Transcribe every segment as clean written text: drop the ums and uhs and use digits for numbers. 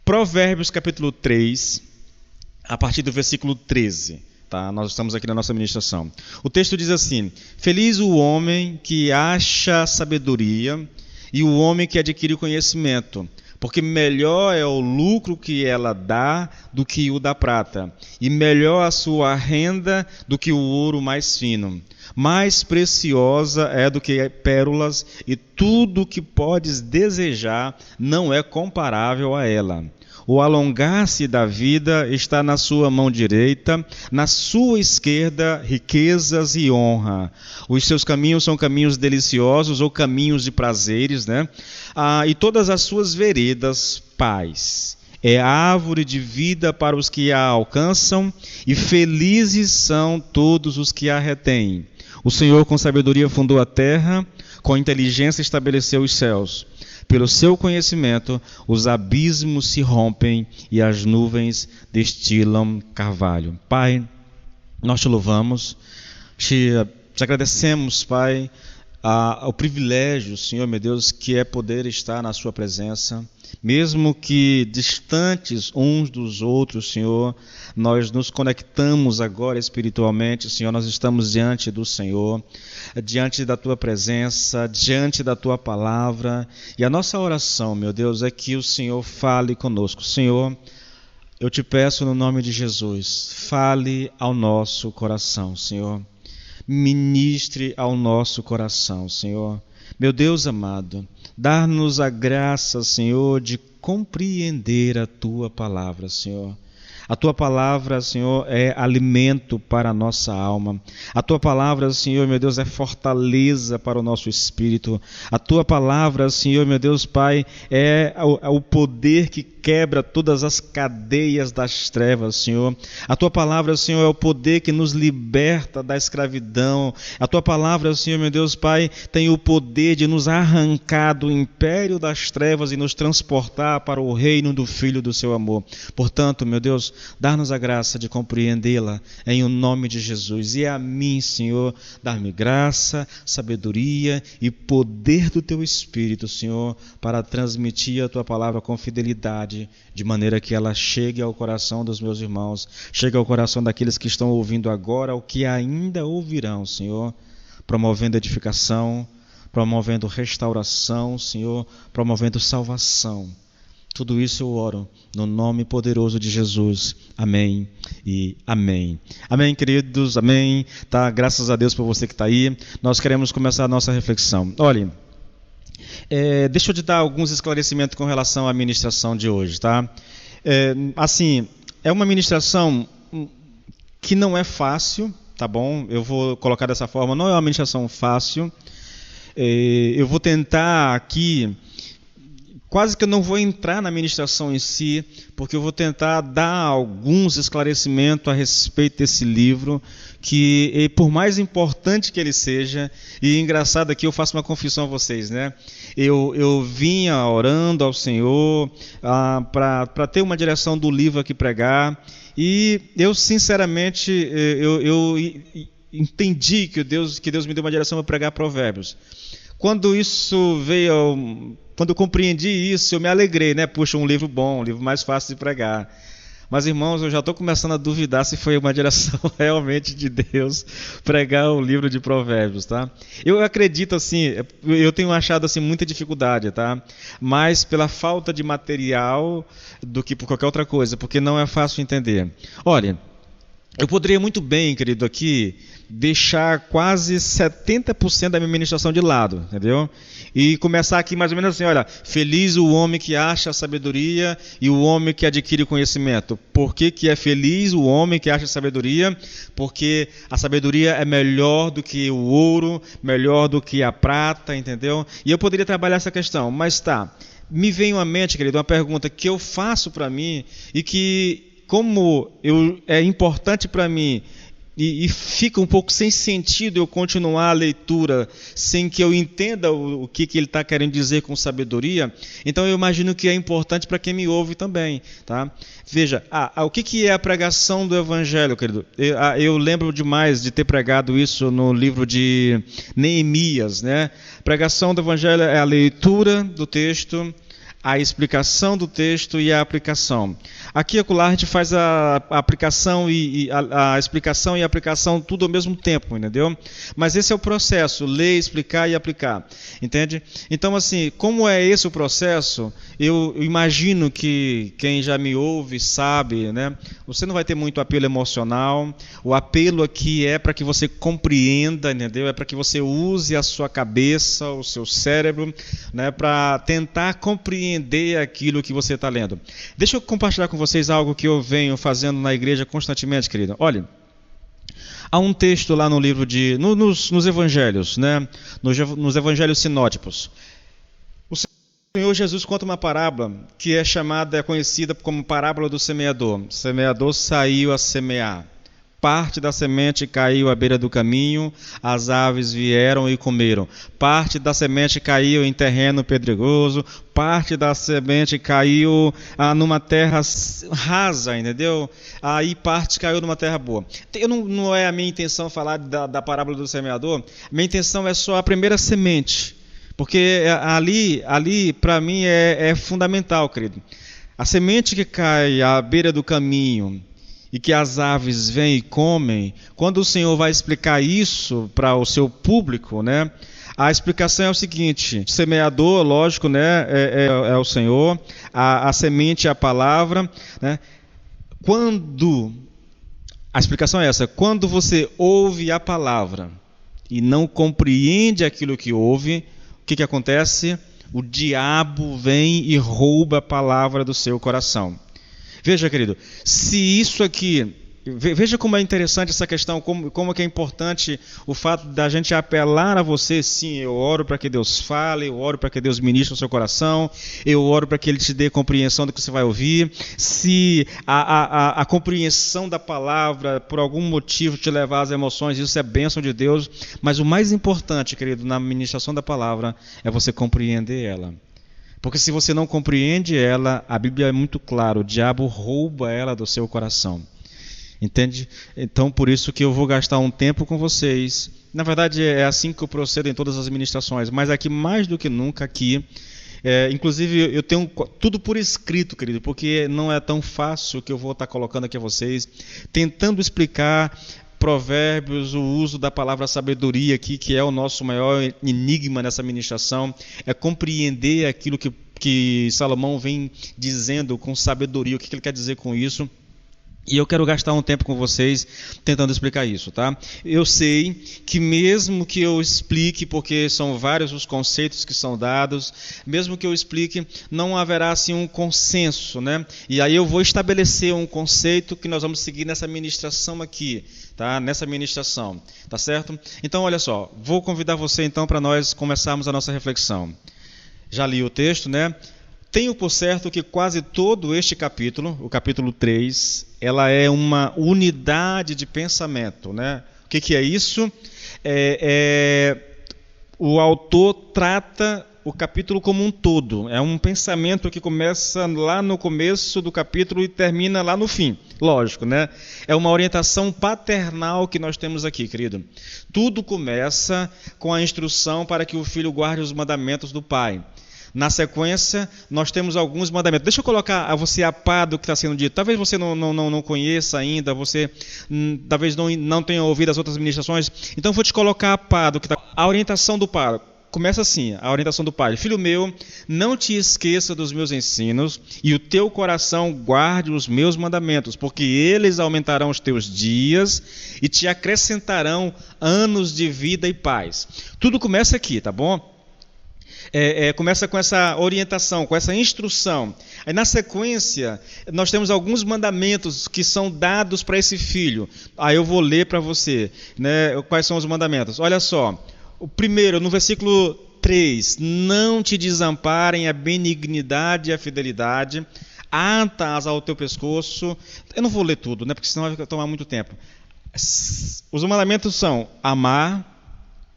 Provérbios capítulo 3, a partir do versículo 13. Tá? Nós estamos aqui na nossa ministração. O texto diz assim: Feliz o homem que acha sabedoria e o homem que adquire conhecimento, porque melhor é o lucro que ela dá do que o da prata, e melhor a sua renda do que o ouro mais fino. Mais preciosa é do que pérolas, e tudo o que podes desejar não é comparável a ela. O alongar-se da vida está na sua mão direita, na sua esquerda, riquezas e honra. Os seus caminhos são caminhos deliciosos ou caminhos de prazeres, né? E todas as suas veredas, paz. É árvore de vida para os que a alcançam, e felizes são todos os que a retêm. O Senhor com sabedoria fundou a terra, com inteligência estabeleceu os céus. Pelo seu conhecimento, os abismos se rompem e as nuvens destilam carvalho. Pai, nós te louvamos, te agradecemos, Pai, o privilégio, Senhor, meu Deus, que é poder estar na sua presença. Mesmo que distantes uns dos outros, Senhor, nós nos conectamos agora espiritualmente, Senhor, nós estamos diante do Senhor, diante da Tua presença, diante da Tua palavra, e a nossa oração, meu Deus, é que o Senhor fale conosco. Senhor, eu te peço no nome de Jesus, fale ao nosso coração, Senhor, ministre ao nosso coração, Senhor. Meu Deus amado, dá-nos a graça, Senhor, de compreender a Tua palavra, Senhor. A Tua palavra, Senhor, é alimento para a nossa alma. A Tua palavra, Senhor, meu Deus, é fortaleza para o nosso espírito. A Tua palavra, Senhor, meu Deus, Pai, é o poder que quebra todas as cadeias das trevas, Senhor. A Tua palavra, Senhor, é o poder que nos liberta da escravidão. A Tua palavra, Senhor, meu Deus, Pai, tem o poder de nos arrancar do império das trevas e nos transportar para o reino do Filho do Seu amor. Portanto, meu Deus, dá-nos a graça de compreendê-la em o nome de Jesus. E a mim, Senhor, dá-me graça, sabedoria e poder do Teu Espírito, Senhor, para transmitir a Tua palavra com fidelidade, de maneira que ela chegue ao coração dos meus irmãos, chegue ao coração daqueles que estão ouvindo agora, ou que ainda ouvirão, Senhor, promovendo edificação, promovendo restauração, Senhor, promovendo salvação. Tudo isso eu oro no nome poderoso de Jesus. Amém e amém. Amém, queridos, amém. Tá? Graças a Deus por você que está aí. Nós queremos começar a nossa reflexão. Olhem, deixa eu te dar alguns esclarecimentos com relação à ministração de hoje, tá? É uma ministração que não é fácil, tá bom? Eu vou colocar dessa forma, não é uma ministração fácil. Eu vou tentar aqui, quase que eu não vou entrar na ministração em si, porque eu vou tentar dar alguns esclarecimentos a respeito desse livro, que por mais importante que ele seja, e engraçado aqui eu faço uma confissão a vocês, né? Eu vinha orando ao Senhor para ter uma direção do livro aqui pregar, e eu sinceramente eu entendi que Deus me deu uma direção para pregar Provérbios. Quando isso veio, quando eu compreendi isso, eu me alegrei, né? Puxa, um livro bom, um livro mais fácil de pregar. Mas, irmãos, eu já estou começando a duvidar se foi uma direção realmente de Deus pregar o livro de Provérbios, tá? Eu acredito, assim, eu tenho achado, assim, muita dificuldade, tá? Mais pela falta de material do que por qualquer outra coisa, porque não é fácil entender. Olha, eu poderia muito bem, querido, aqui deixar quase 70% da minha ministração de lado, entendeu? E começar aqui mais ou menos assim, olha, feliz o homem que acha sabedoria e o homem que adquire conhecimento. Por que é feliz o homem que acha sabedoria? Porque a sabedoria é melhor do que o ouro, melhor do que a prata, entendeu? E eu poderia trabalhar essa questão, mas tá, me veio à mente, querido, uma pergunta que eu faço para mim e que, como é importante para mim, e fica um pouco sem sentido eu continuar a leitura sem que eu entenda o que ele está querendo dizer com sabedoria, então eu imagino que é importante para quem me ouve também, tá? Veja, o que é a pregação do Evangelho, querido? Eu lembro demais de ter pregado isso no livro de Neemias, né? Pregação do Evangelho é a leitura do texto, a explicação do texto e a aplicação. Aqui e acolá a gente faz a aplicação e a explicação e a aplicação tudo ao mesmo tempo, entendeu? Mas esse é o processo, ler, explicar e aplicar, entende? Então, assim, como é esse o processo, eu imagino que quem já me ouve sabe, né? Você não vai ter muito apelo emocional, o apelo aqui é para que você compreenda, entendeu? É para que você use a sua cabeça, o seu cérebro, né? Para tentar compreender aquilo que você está lendo. Deixa eu compartilhar com vocês algo que eu venho fazendo na igreja constantemente, querido. Olha, há um texto lá no livro nos evangelhos, né? Nos evangelhos sinóticos. O Senhor Jesus conta uma parábola que é conhecida como parábola do semeador. O semeador saiu a semear. Parte da semente caiu à beira do caminho, as aves vieram e comeram. Parte da semente caiu em terreno pedregoso, parte da semente caiu numa terra rasa, entendeu? Aí parte caiu numa terra boa. Não é a minha intenção falar da parábola do semeador, minha intenção é só a primeira semente, porque ali para mim é fundamental, querido. A semente que cai à beira do caminho, e que as aves vêm e comem, quando o Senhor vai explicar isso para o seu público, né? A explicação é o seguinte: o semeador, lógico, né, é o Senhor, a semente é a palavra, né? A explicação é essa: quando você ouve a palavra e não compreende aquilo que ouve, o que acontece? O diabo vem e rouba a palavra do seu coração. Veja, querido, se isso aqui... Veja como é interessante essa questão, como que é importante o fato da gente apelar a você. Sim, eu oro para que Deus fale, eu oro para que Deus ministre o seu coração, eu oro para que Ele te dê compreensão do que você vai ouvir. Se a compreensão da palavra, por algum motivo, te levar às emoções, isso é bênção de Deus. Mas o mais importante, querido, na ministração da palavra é você compreender ela. Porque se você não compreende ela, a Bíblia é muito clara, o diabo rouba ela do seu coração. Entende? Então, por isso que eu vou gastar um tempo com vocês. Na verdade, é assim que eu procedo em todas as ministrações, mas aqui, mais do que nunca, inclusive, eu tenho tudo por escrito, querido, porque não é tão fácil que eu vou estar colocando aqui a vocês, tentando explicar Provérbios, o uso da palavra sabedoria aqui, que é o nosso maior enigma nessa ministração, é compreender aquilo que Salomão vem dizendo com sabedoria, o que ele quer dizer com isso. E eu quero gastar um tempo com vocês tentando explicar isso, tá? Eu sei que mesmo que eu explique, porque são vários os conceitos que são dados, mesmo que eu explique, não haverá assim um consenso, né? E aí eu vou estabelecer um conceito que nós vamos seguir nessa ministração aqui, tá? Nessa ministração, tá certo? Então, olha só, vou convidar você então para nós começarmos a nossa reflexão. Já li o texto, né? Tenho por certo que quase todo este capítulo, o capítulo 3, ela é uma unidade de pensamento, né? O que é isso? O autor trata o capítulo como um todo. É um pensamento que começa lá no começo do capítulo e termina lá no fim. Lógico, né? É uma orientação paternal que nós temos aqui, querido. Tudo começa com a instrução para que o filho guarde os mandamentos do pai. Na sequência, nós temos alguns mandamentos. Deixa eu colocar a você a par do que está sendo dito. Talvez você não conheça ainda, você talvez não tenha ouvido as outras ministrações. Então, vou te colocar a par do que está. A orientação do pai. Começa assim, a orientação do pai. Filho meu, não te esqueça dos meus ensinos e o teu coração guarde os meus mandamentos, porque eles aumentarão os teus dias e te acrescentarão anos de vida e paz. Tudo começa aqui, tá bom? Começa com essa orientação, com essa instrução. Aí na sequência, nós temos alguns mandamentos que são dados para esse filho. Aí eu vou ler para você, né, quais são os mandamentos. Olha só, o primeiro, no versículo 3, não te desamparem a benignidade e a fidelidade, ata-as ao teu pescoço. Eu não vou ler tudo, né, porque senão vai tomar muito tempo. Os mandamentos são amar,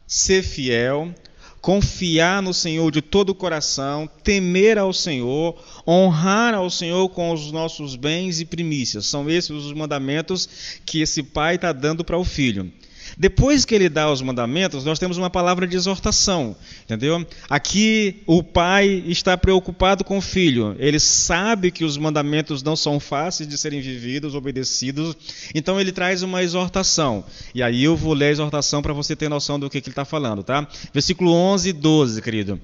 ser fiel, confiar no Senhor de todo o coração, temer ao Senhor, honrar ao Senhor com os nossos bens e primícias. São esses os mandamentos que esse pai está dando para o filho. Depois que ele dá os mandamentos, nós temos uma palavra de exortação, entendeu? Aqui o pai está preocupado com o filho, ele sabe que os mandamentos não são fáceis de serem vividos, obedecidos, então ele traz uma exortação. E aí eu vou ler a exortação para você ter noção do que ele está falando, tá? Versículo 11 e 12, querido.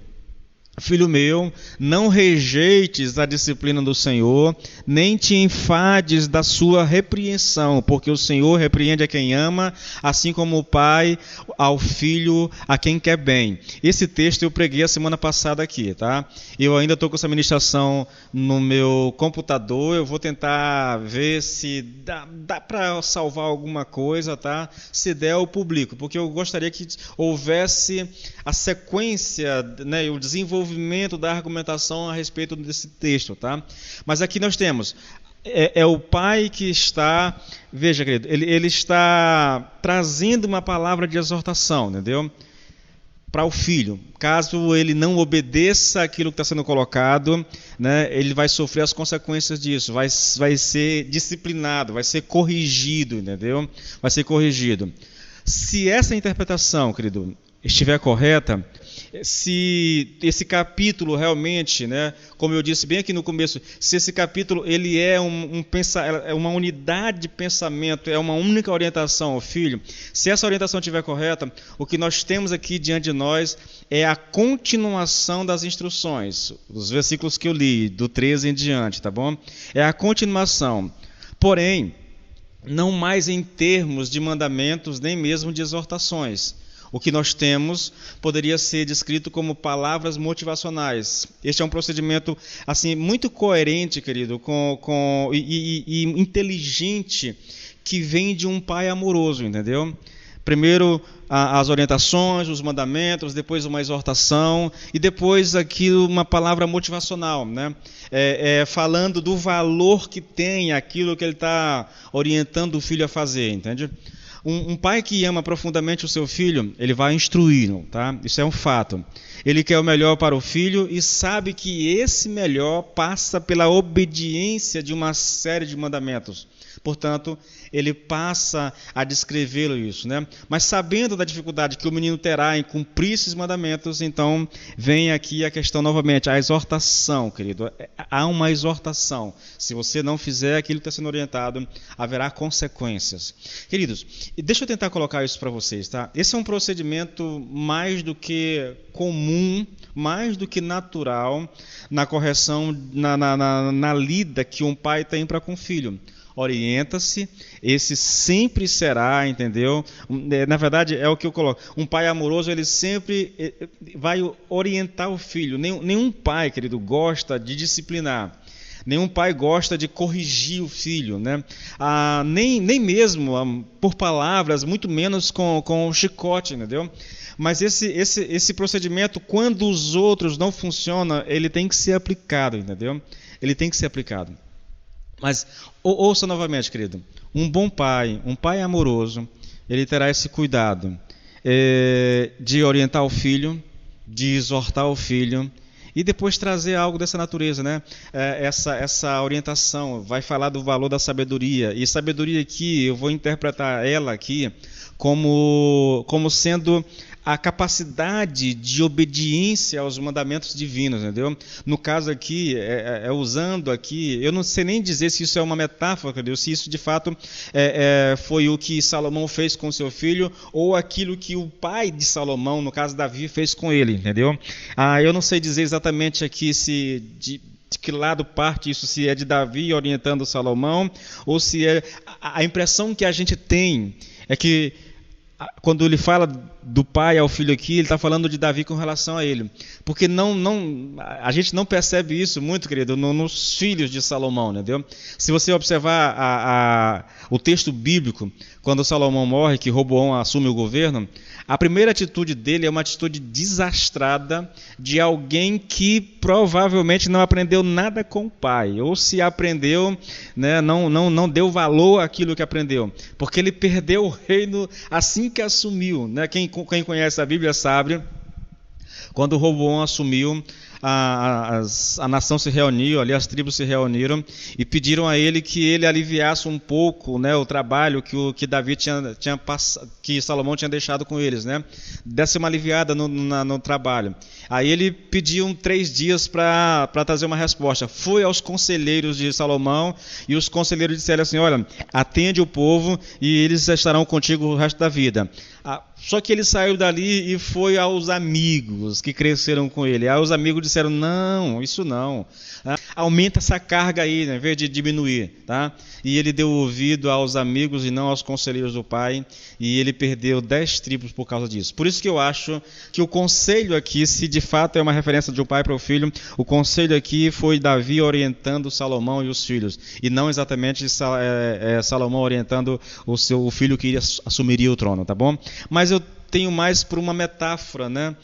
Filho meu, não rejeites a disciplina do Senhor, nem te enfades da sua repreensão, porque o Senhor repreende a quem ama, assim como o pai ao filho a quem quer bem. Esse texto eu preguei a semana passada aqui, tá? Eu ainda estou com essa ministração no meu computador, eu vou tentar ver se dá para salvar alguma coisa, tá? Se der, eu publico, porque eu gostaria que houvesse a sequência, né, o desenvolvimento da argumentação a respeito desse texto, tá? Mas aqui nós temos, é o pai que está, veja, querido, ele está trazendo uma palavra de exortação, entendeu? Para o filho. Caso ele não obedeça aquilo que está sendo colocado, né, ele vai sofrer as consequências disso, vai ser disciplinado, vai ser corrigido, entendeu? Vai ser corrigido. Se essa interpretação, querido, estiver correta, se esse capítulo realmente, né, como eu disse bem aqui no começo, se esse capítulo ele é uma unidade de pensamento, é uma única orientação ao filho, se essa orientação estiver correta, o que nós temos aqui diante de nós é a continuação das instruções, dos versículos que eu li, do 13 em diante, tá bom? É a continuação, porém, não mais em termos de mandamentos, nem mesmo de exortações. O que nós temos poderia ser descrito como palavras motivacionais. Este é um procedimento assim muito coerente, querido, e inteligente, que vem de um pai amoroso, entendeu? Primeiro as orientações, os mandamentos, depois uma exortação e depois aquilo, uma palavra motivacional, né? Falando do valor que tem aquilo que ele está orientando o filho a fazer, entende? Um pai que ama profundamente o seu filho, ele vai instruí-lo, tá? Isso é um fato. Ele quer o melhor para o filho e sabe que esse melhor passa pela obediência de uma série de mandamentos. Portanto, ele passa a descrevê-lo isso, né? Mas sabendo da dificuldade que o menino terá em cumprir esses mandamentos, então vem aqui a questão novamente, a exortação, querido. Há uma exortação. Se você não fizer aquilo que está sendo orientado, haverá consequências. Queridos, deixa eu tentar colocar isso para vocês, tá? Esse é um procedimento mais do que comum, mais do que natural na correção, na lida que um pai tem para com o filho. Orienta-se, esse sempre será, entendeu? Na verdade, é o que eu coloco. Um pai amoroso, ele sempre vai orientar o filho. Nenhum pai, querido, gosta de disciplinar. Nenhum pai gosta de corrigir o filho, né? Nem mesmo por palavras, muito menos com o chicote, entendeu? Mas esse procedimento, quando os outros não funcionam, ele tem que ser aplicado, entendeu? Ele tem que ser aplicado. Mas ouça novamente, querido, um bom pai, um pai amoroso, ele terá esse cuidado de orientar o filho, de exortar o filho e depois trazer algo dessa natureza, né? Essa orientação vai falar do valor da sabedoria, e sabedoria aqui, eu vou interpretar ela aqui como sendo a capacidade de obediência aos mandamentos divinos, entendeu? No caso aqui, usando aqui, eu não sei nem dizer se isso é uma metáfora, entendeu? Se isso de fato foi o que Salomão fez com seu filho, ou aquilo que o pai de Salomão, no caso Davi, fez com ele, entendeu? Eu não sei dizer exatamente aqui de que lado parte isso, se é de Davi orientando Salomão, ou se é a impressão que a gente tem é que quando ele fala do pai ao filho aqui, ele está falando de Davi com relação a ele. Porque a gente não percebe isso muito, querido, nos filhos de Salomão, entendeu? Se você observar o texto bíblico, quando Salomão morre, que Roboão assume o governo, a primeira atitude dele é uma atitude desastrada de alguém que provavelmente não aprendeu nada com o pai, ou se aprendeu, né, não deu valor àquilo que aprendeu, porque ele perdeu o reino assim que assumiu, né? Quem conhece a Bíblia sabe, quando Roboão assumiu, a nação se reuniu, ali as tribos se reuniram e pediram a ele que ele aliviasse um pouco, né, o trabalho que Davi que Salomão tinha deixado com eles, né, desse uma aliviada no trabalho. Aí ele pediu 3 dias para trazer uma resposta. Foi aos conselheiros de Salomão e os conselheiros disseram assim: olha, atende o povo e eles estarão contigo o resto da vida. Só que ele saiu dali e foi aos amigos que cresceram com ele. Aí os amigos disseram: não, isso não. Aumenta essa carga aí, né, em vez de diminuir. Tá? E ele deu ouvido aos amigos e não aos conselheiros do pai. E ele perdeu 10 tribos por causa disso. Por isso que eu acho que o conselho aqui, se de fato é uma referência de um pai para o filho, o conselho aqui foi Davi orientando Salomão e os filhos. E não exatamente Salomão orientando o filho que assumiria o trono, tá bom? Mas eu tenho mais por uma metáfora, né,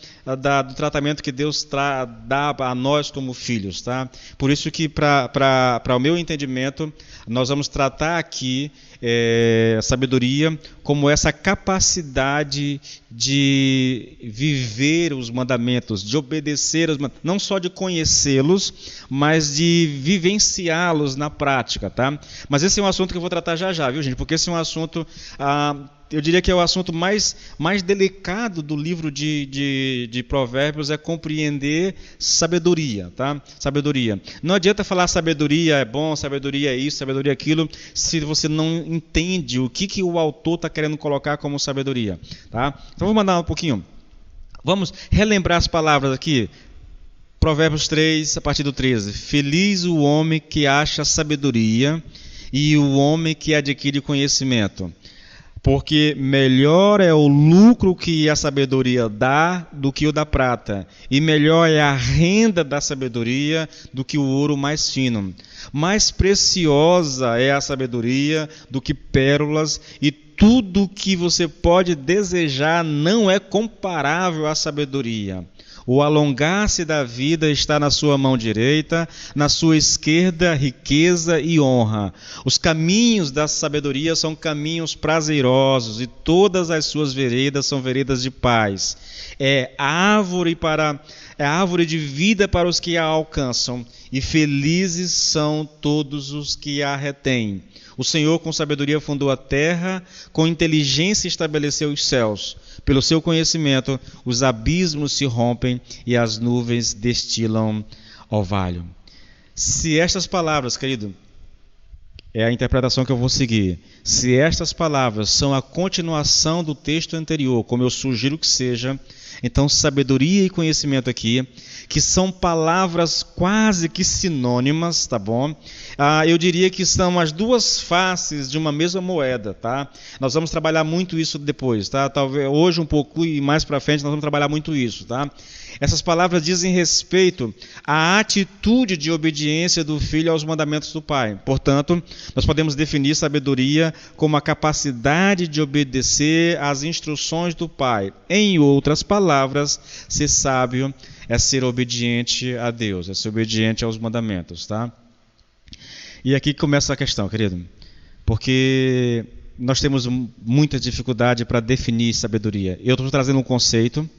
do tratamento que Deus dá a nós como filhos. Tá? Por isso que, para o meu entendimento, nós vamos tratar aqui sabedoria como essa capacidade de viver os mandamentos, de obedecer os mandamentos, não só de conhecê-los, mas de vivenciá-los na prática. Tá? Mas esse é um assunto que eu vou tratar já, viu, gente? Porque esse é um assunto... eu diria que é o assunto mais delicado do livro de Provérbios, é compreender sabedoria, tá? Sabedoria. Não adianta falar sabedoria é bom, sabedoria é isso, sabedoria é aquilo, se você não entende o que o autor está querendo colocar como sabedoria, tá? Então vamos mandar um pouquinho. Vamos relembrar as palavras aqui. Provérbios 3, a partir do 13. Feliz o homem que acha sabedoria e o homem que adquire conhecimento. Porque melhor é o lucro que a sabedoria dá do que o da prata, e melhor é a renda da sabedoria do que o ouro mais fino. Mais preciosa é a sabedoria do que pérolas, e tudo que você pode desejar não é comparável à sabedoria. O alongar-se da vida está na sua mão direita, na sua esquerda riqueza e honra. Os caminhos da sabedoria são caminhos prazerosos e todas as suas veredas são veredas de paz. É árvore de vida para os que a alcançam, e felizes são todos os que a retêm. O Senhor com sabedoria fundou a terra, com inteligência estabeleceu os céus. Pelo seu conhecimento, os abismos se rompem e as nuvens destilam orvalho. Se estas palavras, querido, é a interpretação que eu vou seguir. Se estas palavras são a continuação do texto anterior, como eu sugiro que seja, então sabedoria e conhecimento aqui, que são palavras quase que sinônimas, tá bom? Eu diria que são as duas faces de uma mesma moeda, tá? Nós vamos trabalhar muito isso depois, tá? Talvez hoje um pouco e mais para frente nós vamos trabalhar muito isso, tá? Essas palavras dizem respeito à atitude de obediência do filho aos mandamentos do pai. Portanto, nós podemos definir sabedoria como a capacidade de obedecer às instruções do pai. Em outras palavras, ser sábio é ser obediente a Deus, é ser obediente aos mandamentos, tá? E aqui começa a questão, querido, porque nós temos muita dificuldade para definir sabedoria. Eu estou trazendo um conceito.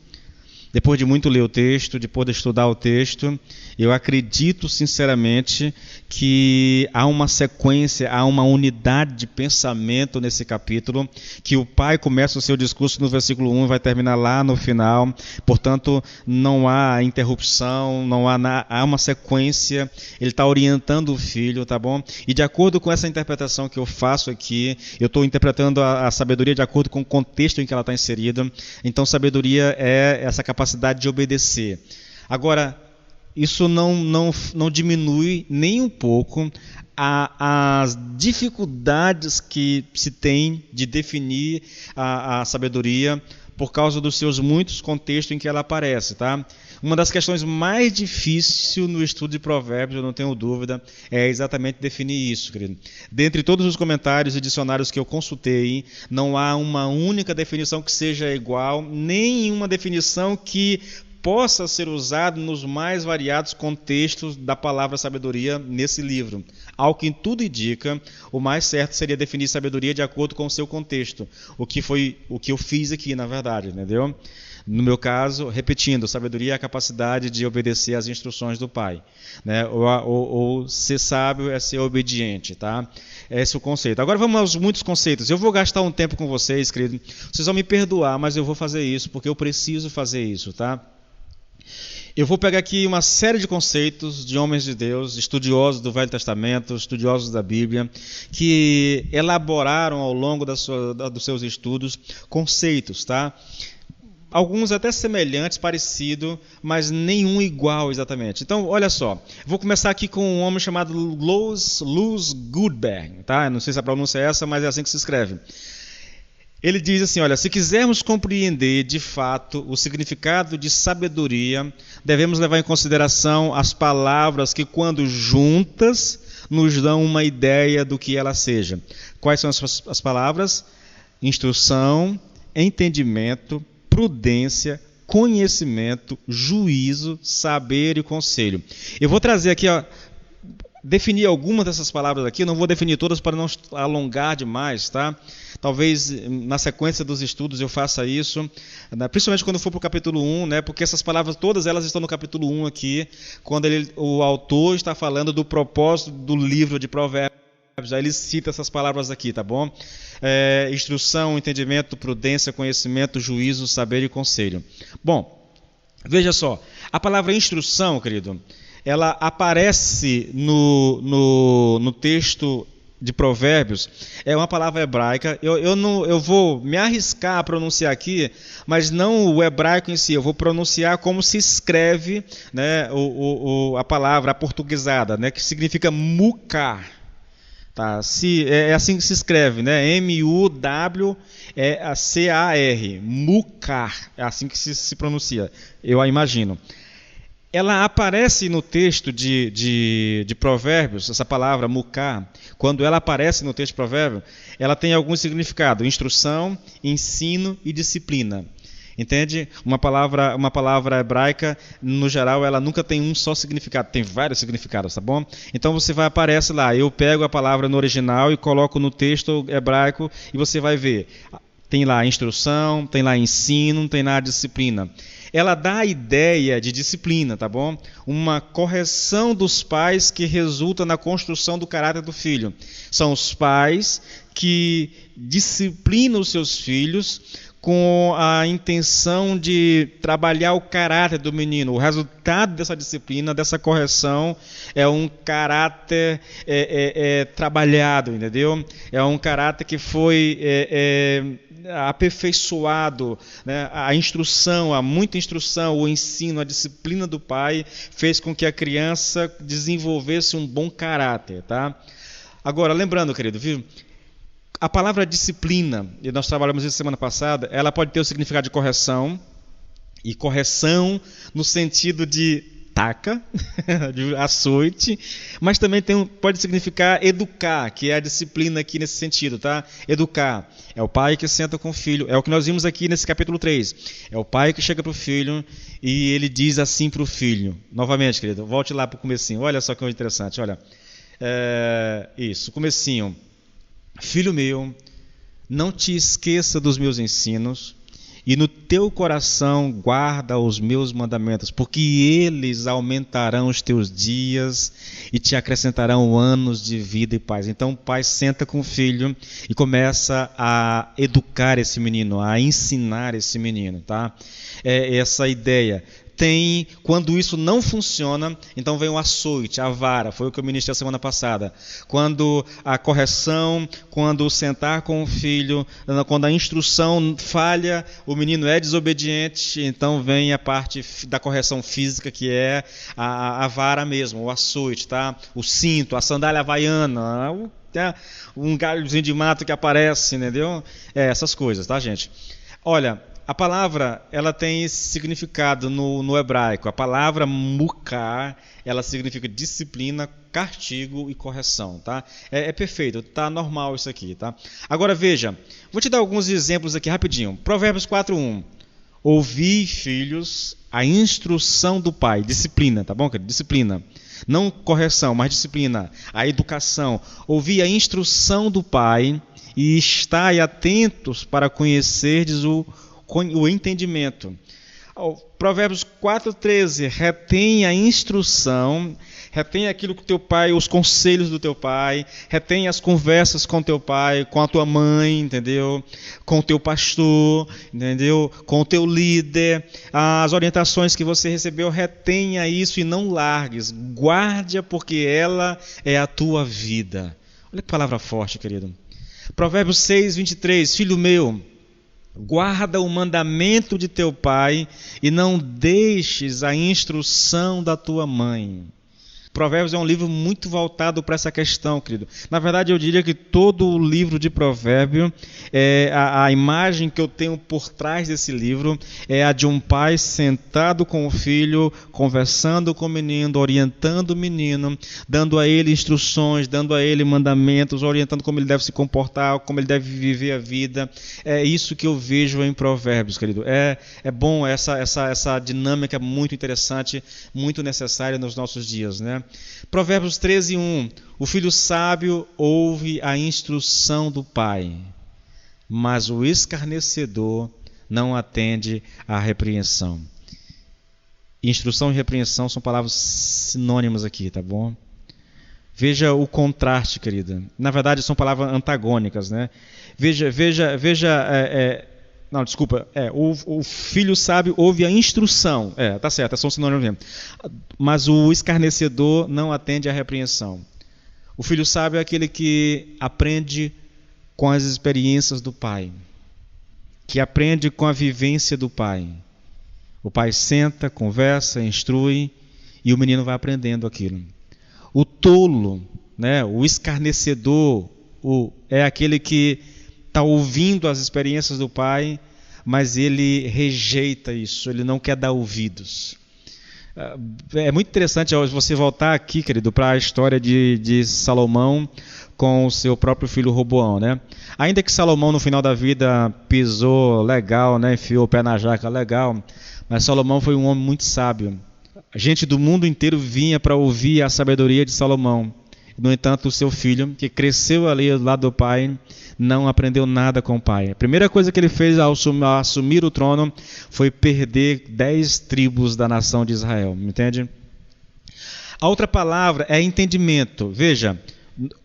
Depois de muito ler o texto, depois de estudar o texto, eu acredito sinceramente que há uma sequência, há uma unidade de pensamento nesse capítulo, que o pai começa o seu discurso no versículo 1 e vai terminar lá no final. Portanto, não há interrupção, há uma sequência, ele está orientando o filho, tá bom? E de acordo com essa interpretação que eu faço aqui, eu estou interpretando a sabedoria de acordo com o contexto em que ela está inserida. Então, sabedoria é essa capacidade de obedecer. Agora, isso não diminui nem um pouco as dificuldades que se tem de definir a sabedoria por causa dos seus muitos contextos em que ela aparece, tá? Uma das questões mais difíceis no estudo de Provérbios, eu não tenho dúvida, é exatamente definir isso, querido. Dentre todos os comentários e dicionários que eu consultei, não há uma única definição que seja igual, nem uma definição que possa ser usada nos mais variados contextos da palavra sabedoria nesse livro. Ao que tudo indica, o mais certo seria definir sabedoria de acordo com o seu contexto, o que eu fiz aqui, na verdade, entendeu? No meu caso, repetindo, sabedoria é a capacidade de obedecer às instruções do pai, né? Ou ser sábio é ser obediente, tá? Esse é o conceito. Agora vamos aos muitos conceitos. Eu vou gastar um tempo com vocês, querido. Vocês vão me perdoar, mas eu vou fazer isso porque eu preciso fazer isso, tá? Eu vou pegar aqui uma série de conceitos de homens de Deus, estudiosos do Velho Testamento, estudiosos da Bíblia, que elaboraram ao longo dos seus estudos conceitos, tá? Alguns até semelhantes, parecidos, mas nenhum igual exatamente. Então, olha só, vou começar aqui com um homem chamado Luz Goodberg, tá? Não sei se a pronúncia é essa, mas é assim que se escreve. Ele diz assim, olha, se quisermos compreender de fato o significado de sabedoria, devemos levar em consideração as palavras que, quando juntas, nos dão uma ideia do que ela seja. Quais são as palavras? Instrução, entendimento, prudência, conhecimento, juízo, saber e conselho. Eu vou trazer aqui, definir algumas dessas palavras aqui, não vou definir todas para não alongar demais, tá? Talvez na sequência dos estudos eu faça isso, né? Principalmente quando for para o capítulo 1, né? Porque essas palavras, todas elas estão no capítulo 1 aqui, quando o autor está falando do propósito do livro de Provérbios. Aí ele cita essas palavras aqui, tá bom? Instrução, entendimento, prudência, conhecimento, juízo, saber e conselho. Bom, veja só, a palavra instrução, querido, ela aparece no texto de Provérbios, é uma palavra hebraica. Eu vou me arriscar a pronunciar aqui, mas não o hebraico em si, eu vou pronunciar como se escreve, né, a palavra aportuguesada, né, que significa mucar. Tá, é assim que se escreve, né? M-U-W-C-A-R, mucar, é assim que se pronuncia, eu a imagino. Ela aparece no texto de Provérbios, essa palavra mucar, quando ela aparece no texto de Provérbios, ela tem algum significado: instrução, ensino e disciplina. Entende? Uma palavra hebraica, no geral, ela nunca tem um só significado, tem vários significados, tá bom? Então você aparece lá, eu pego a palavra no original e coloco no texto hebraico e você vai ver. Tem lá instrução, tem lá ensino, tem lá disciplina. Ela dá a ideia de disciplina, tá bom? Uma correção dos pais que resulta na construção do caráter do filho. São os pais que disciplinam os seus filhos com a intenção de trabalhar o caráter do menino. O resultado dessa disciplina, dessa correção, é um caráter trabalhado, entendeu? É um caráter que foi aperfeiçoado, né? A instrução, muita instrução, o ensino, a disciplina do pai fez com que a criança desenvolvesse um bom caráter, tá? Agora, lembrando, querido, viu? A palavra disciplina, e nós trabalhamos isso semana passada, ela pode ter o significado de correção, e correção no sentido de taca, de açoite, mas também pode significar educar, que é a disciplina aqui nesse sentido, tá? Educar. É o pai que senta com o filho, é o que nós vimos aqui nesse capítulo 3. É o pai que chega para o filho e ele diz assim para o filho. Novamente, querido, volte lá para o comecinho, olha só que interessante, olha. Isso, comecinho. Filho meu, não te esqueça dos meus ensinos, e no teu coração guarda os meus mandamentos, porque eles aumentarão os teus dias e te acrescentarão anos de vida e paz. Então o pai senta com o filho e começa a educar esse menino, a ensinar esse menino, tá? Essa ideia. Quando isso não funciona, então vem o açoite, a vara, foi o que eu ministrei a semana passada. Quando a correção, quando o sentar com o filho, quando a instrução falha, o menino é desobediente, então vem a parte da correção física, que é a vara mesmo, o açoite, tá? O cinto, a sandália havaiana, um galhozinho de mato que aparece, entendeu? Essas coisas, tá, gente? Olha, a palavra, ela tem esse significado no hebraico. A palavra mukar, ela significa disciplina, castigo e correção, tá? É perfeito, tá normal isso aqui, tá? Agora veja, vou te dar alguns exemplos aqui rapidinho. Provérbios 4:1. Ouvi, filhos, a instrução do pai, disciplina, tá bom, querido? Disciplina. Não correção, mas disciplina, a educação. Ouvi a instrução do pai e estai atentos para conhecerdes o o entendimento. Provérbios 4,13, retém a instrução, retém aquilo que teu pai, os conselhos do teu pai, retém as conversas com teu pai, com a tua mãe, entendeu? Com o teu pastor, entendeu? Com o teu líder, as orientações que você recebeu, retenha isso e não largues, guarde-a porque ela é a tua vida. Olha que palavra forte, querido. Provérbios 6,23, filho meu, guarda o mandamento de teu pai e não deixes a instrução da tua mãe. Provérbios é um livro muito voltado para essa questão, querido. Na verdade, eu diria que todo o livro de Provérbios, a imagem que eu tenho por trás desse livro é a de um pai sentado com o filho, conversando com o menino, orientando o menino, dando a ele instruções, dando a ele mandamentos, orientando como ele deve se comportar, como ele deve viver a vida. É isso que eu vejo em Provérbios, querido. É bom, essa dinâmica muito interessante, muito necessária nos nossos dias, né? Provérbios 13:1, o filho sábio ouve a instrução do pai, mas o escarnecedor não atende à repreensão. Instrução e repreensão são palavras sinônimas aqui, tá bom? Veja o contraste, querida. Na verdade, são palavras antagônicas, né? Veja. Não, desculpa. O filho sábio ouve a instrução. Tá certo, são sinônimos mesmo. Mas o escarnecedor não atende à repreensão. O filho sábio é aquele que aprende com as experiências do pai, que aprende com a vivência do pai. O pai senta, conversa, instrui e o menino vai aprendendo aquilo. O tolo, né, o escarnecedor, é aquele que está ouvindo as experiências do pai, mas ele rejeita isso, ele não quer dar ouvidos. É muito interessante você voltar aqui, querido, para a história de Salomão com o seu próprio filho Roboão, né? Ainda que Salomão no final da vida pisou legal, né, enfiou o pé na jaca legal, mas Salomão foi um homem muito sábio. A gente do mundo inteiro vinha para ouvir a sabedoria de Salomão. No entanto, o seu filho, que cresceu ali do lado do pai, não aprendeu nada com o pai. A primeira coisa que ele fez ao assumir o trono foi perder 10 tribos da nação de Israel. Entende? A outra palavra é entendimento. Veja,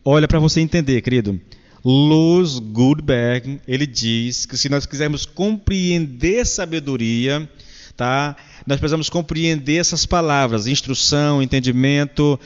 olha para você entender, querido. Louis Goldberg, ele diz que se nós quisermos compreender sabedoria, tá? Nós precisamos compreender essas palavras: instrução, entendimento,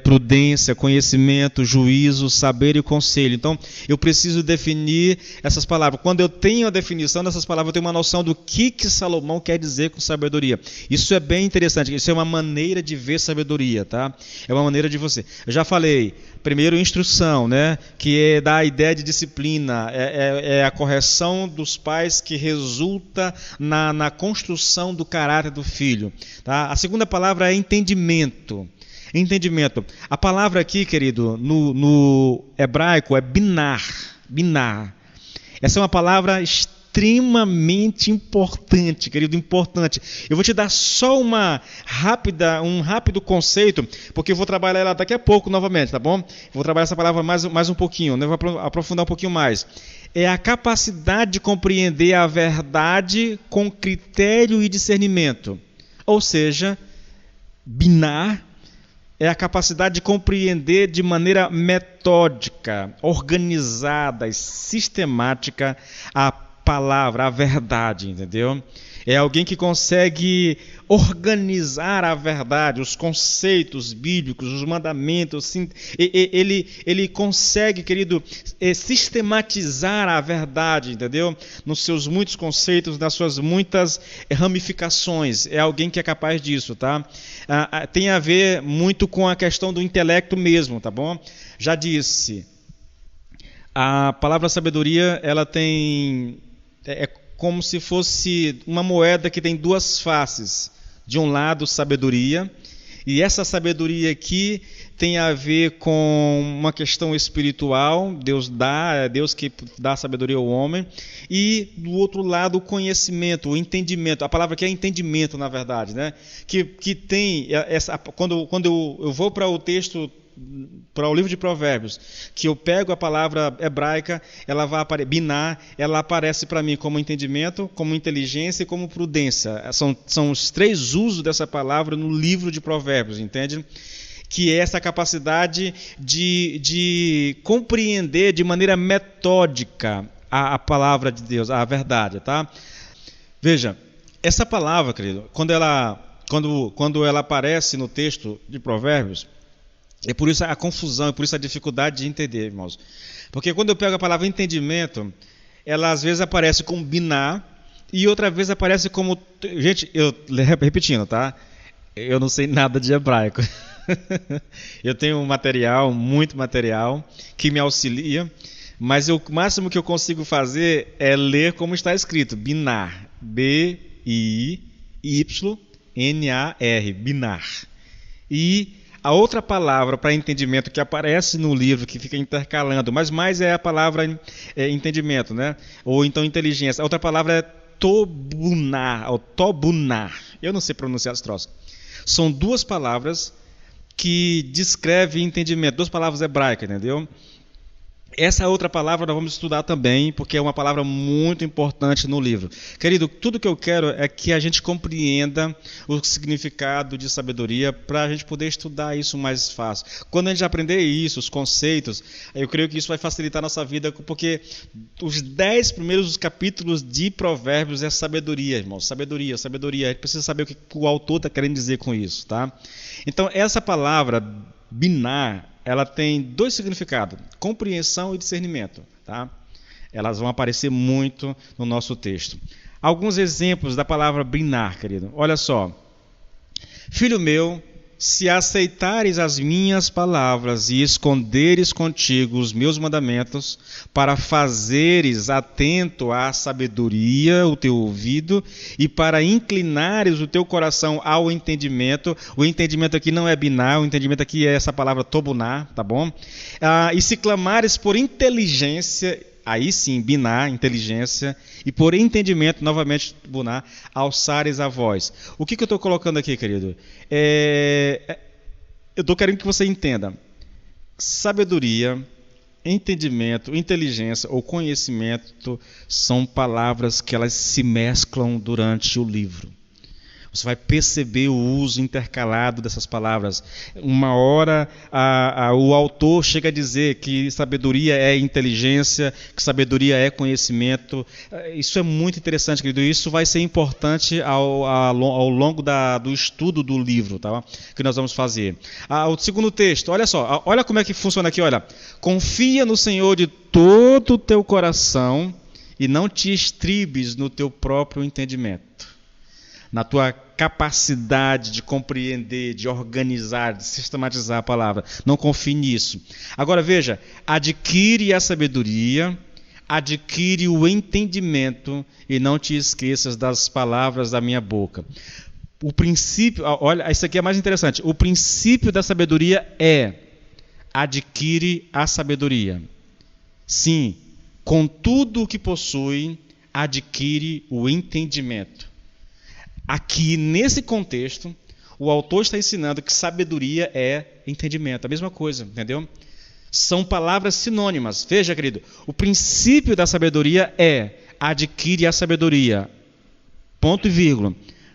prudência, conhecimento, juízo, saber e conselho. Então, eu preciso definir essas palavras. Quando eu tenho a definição dessas palavras, eu tenho uma noção do que Salomão quer dizer com sabedoria. Isso é bem interessante. Isso é uma maneira de ver sabedoria, tá? É uma maneira de você. Eu já falei, primeiro, instrução, né? Que dá a ideia de disciplina. É a correção dos pais que resulta na construção do caráter do filho. Tá? A segunda palavra é entendimento. Entendimento. A palavra aqui, querido, no hebraico é binar. Binar. Essa é uma palavra extremamente importante, querido, importante. Eu vou te dar só um rápido conceito, porque eu vou trabalhar ela daqui a pouco novamente, tá bom? Vou trabalhar essa palavra mais um pouquinho, né? Vou aprofundar um pouquinho mais. É a capacidade de compreender a verdade com critério e discernimento. Ou seja, binar é a capacidade de compreender de maneira metódica, organizada e sistemática a palavra, a verdade, entendeu? É alguém que consegue organizar a verdade, os conceitos bíblicos, os mandamentos. Ele consegue, querido, sistematizar a verdade, entendeu? Nos seus muitos conceitos, nas suas muitas ramificações. É alguém que é capaz disso, tá? Tem a ver muito com a questão do intelecto mesmo, tá bom? Já disse, a palavra sabedoria, ela tem... como se fosse uma moeda que tem duas faces. De um lado, sabedoria, e essa sabedoria aqui tem a ver com uma questão espiritual. Deus dá, é Deus que dá sabedoria ao homem. E do outro lado, o conhecimento, o entendimento. A palavra aqui é entendimento, na verdade, né? Que tem essa. Quando eu vou para o texto para o livro de Provérbios, que eu pego a palavra hebraica, ela vai aparecer, biná, ela aparece para mim como entendimento, como inteligência e como prudência. São os 3 usos dessa palavra no livro de Provérbios, entende? Que é essa capacidade de compreender de maneira metódica a palavra de Deus, a verdade, tá? Veja, essa palavra, querido, quando ela aparece no texto de Provérbios, é por isso a confusão, é por isso a dificuldade de entender, irmãos. Porque quando eu pego a palavra entendimento, ela às vezes aparece como biná e outra vez aparece como... Gente, eu repetindo, tá? Eu não sei nada de hebraico. Eu tenho muito material, que me auxilia, mas o máximo que eu consigo fazer é ler como está escrito, binar, B-I-Y-N-A-R, binar. E a outra palavra para entendimento que aparece no livro, que fica intercalando, mas mais é a palavra entendimento, né? Ou então inteligência. A outra palavra é tobunar, ou tobunar. Eu não sei pronunciar esse troço. São 2 palavras que descrevem entendimento, 2 palavras hebraicas, entendeu? Essa outra palavra nós vamos estudar também, porque é uma palavra muito importante no livro. Querido, tudo que eu quero é que a gente compreenda o significado de sabedoria para a gente poder estudar isso mais fácil. Quando a gente aprender isso, os conceitos, eu creio que isso vai facilitar a nossa vida, porque os 10 primeiros capítulos de Provérbios é sabedoria, irmãos. Sabedoria. A gente precisa saber o que o autor está querendo dizer com isso, tá? Então, essa palavra, binar, ela tem 2 significados, compreensão e discernimento, tá? Elas vão aparecer muito no nosso texto. Alguns exemplos da palavra binar, querido. Olha só. Filho meu, se aceitares as minhas palavras e esconderes contigo os meus mandamentos, para fazeres atento à sabedoria o teu ouvido e para inclinares o teu coração ao entendimento. O entendimento aqui não é binar, o entendimento aqui é essa palavra tobuná, tá bom? E se clamares por inteligência, aí sim, binar, inteligência, e por entendimento, novamente, buná, alçares a voz. O que eu estou colocando aqui, querido? Eu estou querendo que você entenda. Sabedoria, entendimento, inteligência ou conhecimento são palavras que elas se mesclam durante o livro. Você vai perceber o uso intercalado dessas palavras. Uma hora o autor chega a dizer que sabedoria é inteligência, que sabedoria é conhecimento. Isso é muito interessante, querido. Isso vai ser importante ao longo do estudo do livro, tá? Que nós vamos fazer. O segundo texto, olha só, olha como é que funciona aqui. Olha. Confia no Senhor de todo o teu coração e não te estribes no teu próprio entendimento. Na tua capacidade de compreender, de organizar, de sistematizar a palavra. Não confie nisso. Agora veja, adquire a sabedoria, adquire o entendimento e não te esqueças das palavras da minha boca. O princípio, olha, isso aqui é mais interessante. O princípio da sabedoria é adquire a sabedoria. Sim, com tudo o que possui, adquire o entendimento. Aqui, nesse contexto, o autor está ensinando que sabedoria é entendimento. A mesma coisa, entendeu? São palavras sinônimas. Veja, querido, o princípio da sabedoria é adquire a sabedoria. Ponto e vírgula.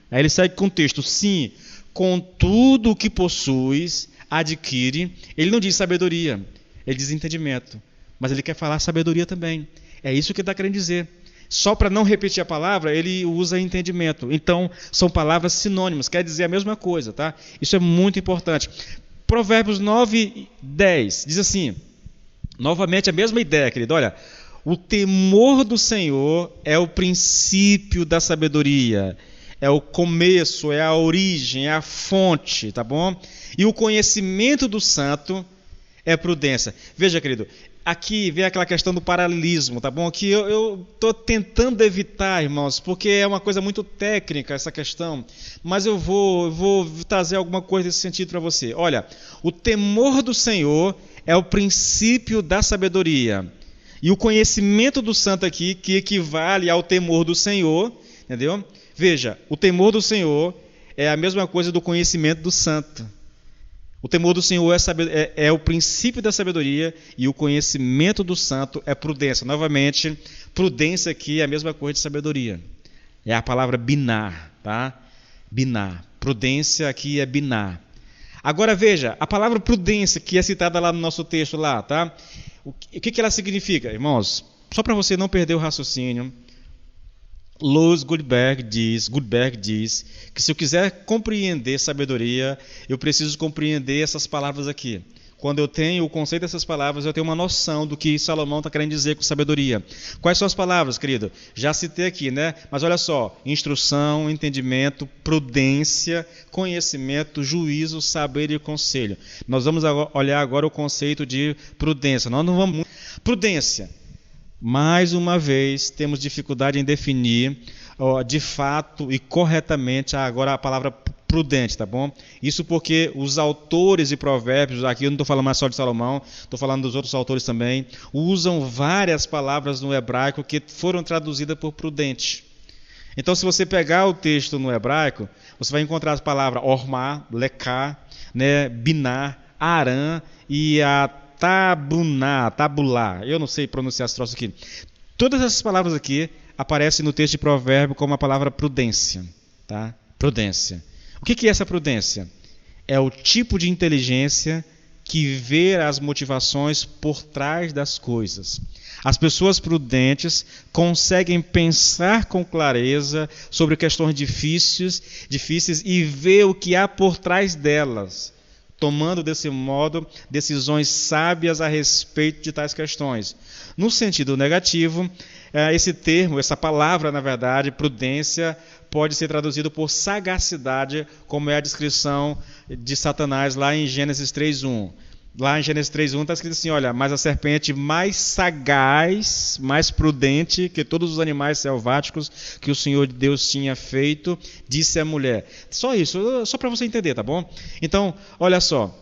Aí ele segue com o texto. Sim, com tudo o que possuis, adquire. Ele não diz sabedoria, ele diz entendimento. Mas ele quer falar sabedoria também. É isso que ele está querendo dizer. Só para não repetir a palavra, ele usa entendimento. Então, são palavras sinônimas, quer dizer a mesma coisa, tá? Isso é muito importante. Provérbios 9, 10, diz assim, novamente a mesma ideia, querido. Olha, o temor do Senhor é o princípio da sabedoria, é o começo, é a origem, é a fonte, tá bom? E o conhecimento do santo é prudência. Veja, querido, aqui vem aquela questão do paralelismo, tá bom? Que eu estou tentando evitar, irmãos, porque é uma coisa muito técnica essa questão, mas eu vou trazer alguma coisa nesse sentido para você. Olha, o temor do Senhor é o princípio da sabedoria. E o conhecimento do santo aqui, que equivale ao temor do Senhor, entendeu? Veja, o temor do Senhor é a mesma coisa do conhecimento do santo. O temor do Senhor é o princípio da sabedoria e o conhecimento do santo é prudência. Novamente, prudência aqui é a mesma coisa de sabedoria. É a palavra binar, tá? Binar. Prudência aqui é binar. Agora veja, a palavra prudência que é citada lá no nosso texto lá, tá? O que ela significa, irmãos? Só para você não perder o raciocínio, Louis Goodberg diz que se eu quiser compreender sabedoria, eu preciso compreender essas palavras aqui. Quando eu tenho o conceito dessas palavras, eu tenho uma noção do que Salomão está querendo dizer com sabedoria. Quais são as palavras, querido? Já citei aqui, né? Mas olha só, instrução, entendimento, prudência, conhecimento, juízo, saber e conselho. Nós vamos olhar agora o conceito de prudência. Nós não vamos... Prudência. Mais uma vez, temos dificuldade em definir de fato e corretamente agora a palavra prudente, tá bom? Isso porque os autores de provérbios, aqui eu não estou falando mais só de Salomão, estou falando dos outros autores também, usam várias palavras no hebraico que foram traduzidas por prudente. Então, se você pegar o texto no hebraico, você vai encontrar as palavras ormá, leká, né, binar, aram e a tabular, eu não sei pronunciar esse troço aqui. Todas essas palavras aqui aparecem no texto de provérbio como a palavra prudência, tá? Prudência. O que é essa prudência? É o tipo de inteligência que vê as motivações por trás das coisas. As pessoas prudentes conseguem pensar com clareza sobre questões difíceis e ver o que há por trás delas, tomando desse modo decisões sábias a respeito de tais questões. No sentido negativo, esse termo, essa palavra, na verdade, prudência, pode ser traduzido por sagacidade, como é a descrição de Satanás lá em Gênesis 3:1. Lá em Gênesis 3:1 está escrito assim, olha, mas a serpente mais sagaz, mais prudente que todos os animais selváticos que o Senhor Deus tinha feito, disse à mulher. Só isso, só para você entender, tá bom? Então, olha só,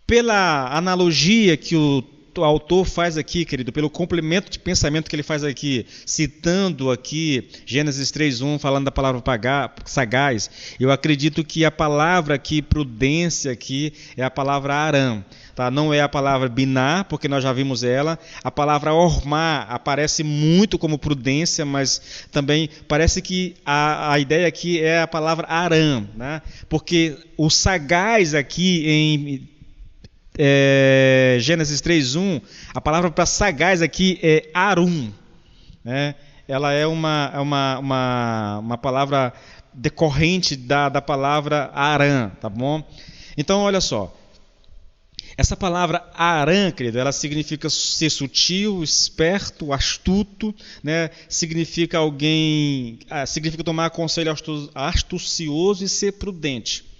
pela analogia que o autor faz aqui, querido, pelo complemento de pensamento que ele faz aqui, citando aqui Gênesis 3:1, falando da palavra sagaz, eu acredito que a palavra aqui, prudência aqui, é a palavra aram, tá? Não é a palavra binar, porque nós já vimos ela. A palavra ormá aparece muito como prudência, mas também parece que a ideia aqui é a palavra aram, né? Porque o sagaz aqui em Gênesis 3:1, a palavra para sagaz aqui é arum, né? Ela é uma palavra decorrente da palavra aram, tá bom? Então, olha só, essa palavra aram, querido, ela significa ser sutil, esperto, astuto, né? Significa tomar conselho astucioso e ser prudente.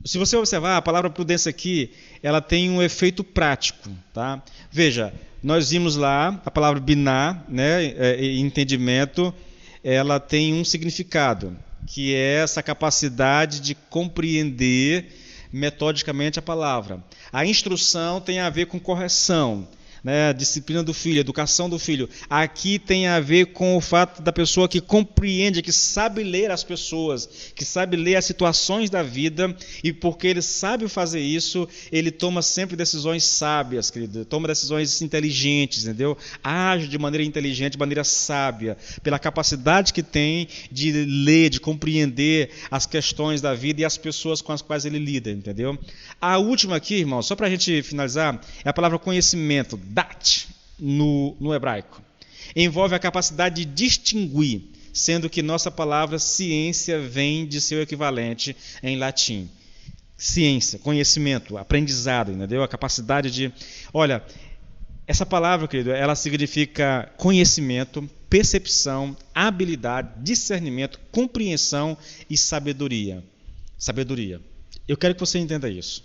Se você observar, a palavra prudência aqui, ela tem um efeito prático, tá? Veja, nós vimos lá a palavra binar, né, entendimento, ela tem um significado, que é essa capacidade de compreender metodicamente a palavra. A instrução tem a ver com correção, né, disciplina do filho, educação do filho. Aqui tem a ver com o fato da pessoa que compreende, que sabe ler as pessoas, que sabe ler as situações da vida, e porque ele sabe fazer isso, ele toma sempre decisões sábias, querido, toma decisões inteligentes, entendeu? Age de maneira inteligente, de maneira sábia, pela capacidade que tem de ler, de compreender as questões da vida e as pessoas com as quais ele lida, entendeu? A última aqui, irmão, só para a gente finalizar, é a palavra conhecimento, dat, no hebraico. Envolve a capacidade de distinguir, sendo que nossa palavra ciência vem de seu equivalente em latim. Ciência, conhecimento, aprendizado, entendeu? A capacidade de... Olha, essa palavra, querido, ela significa conhecimento, percepção, habilidade, discernimento, compreensão e sabedoria. Sabedoria. Eu quero que você entenda isso.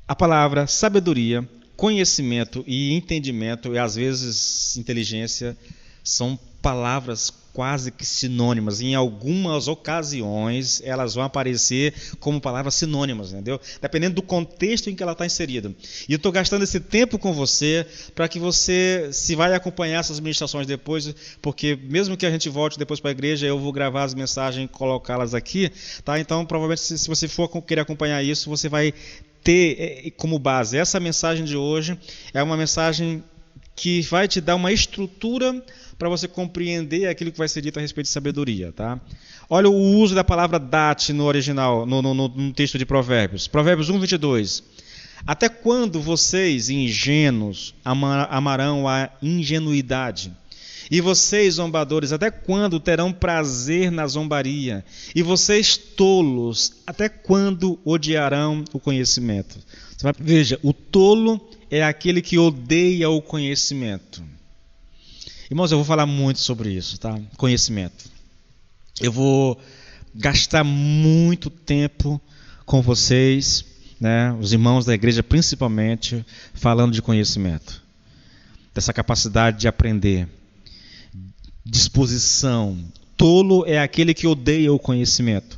A palavra sabedoria, conhecimento e entendimento, e às vezes inteligência, são palavras quase que sinônimas. Em algumas ocasiões, elas vão aparecer como palavras sinônimas, entendeu? Dependendo do contexto em que ela está inserida. E eu estou gastando esse tempo com você para que você, se vai acompanhar essas ministrações depois, porque mesmo que a gente volte depois para a igreja, eu vou gravar as mensagens e colocá-las aqui, tá? Então, provavelmente, se você for querer acompanhar isso, você vai ter como base. Essa mensagem de hoje é uma mensagem que vai te dar uma estrutura para você compreender aquilo que vai ser dito a respeito de sabedoria, tá? Olha o uso da palavra dat no original, no texto de Provérbios. Provérbios 1:22. Até quando vocês, ingênuos, amarão a ingenuidade? E vocês, zombadores, até quando terão prazer na zombaria? E vocês, tolos, até quando odiarão o conhecimento? Veja, o tolo é aquele que odeia o conhecimento. Irmãos, eu vou falar muito sobre isso, tá? Conhecimento. Eu vou gastar muito tempo com vocês, né? Os irmãos da igreja principalmente, falando de conhecimento. Dessa capacidade de aprender. Disposição. Tolo é aquele que odeia o conhecimento.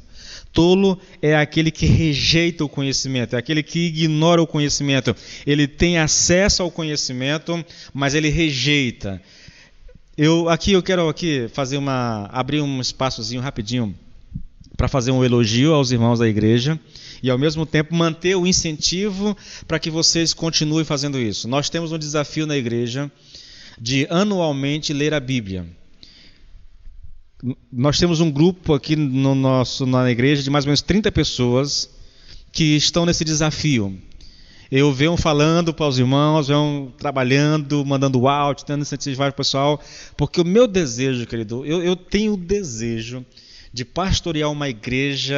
Tolo é aquele que rejeita o conhecimento, é aquele que ignora o conhecimento. Ele tem acesso ao conhecimento, mas ele rejeita. Eu quero abrir um espaçozinho rapidinho para fazer um elogio aos irmãos da igreja e ao mesmo tempo manter o incentivo para que vocês continuem fazendo isso. Nós temos um desafio na igreja de anualmente ler a Bíblia. Nós temos um grupo aqui na igreja de mais ou menos 30 pessoas que estão nesse desafio. Eu venho falando para os irmãos, venho trabalhando, mandando áudio, tentando incentivar o pessoal, porque o meu desejo, querido, eu tenho o desejo de pastorear uma igreja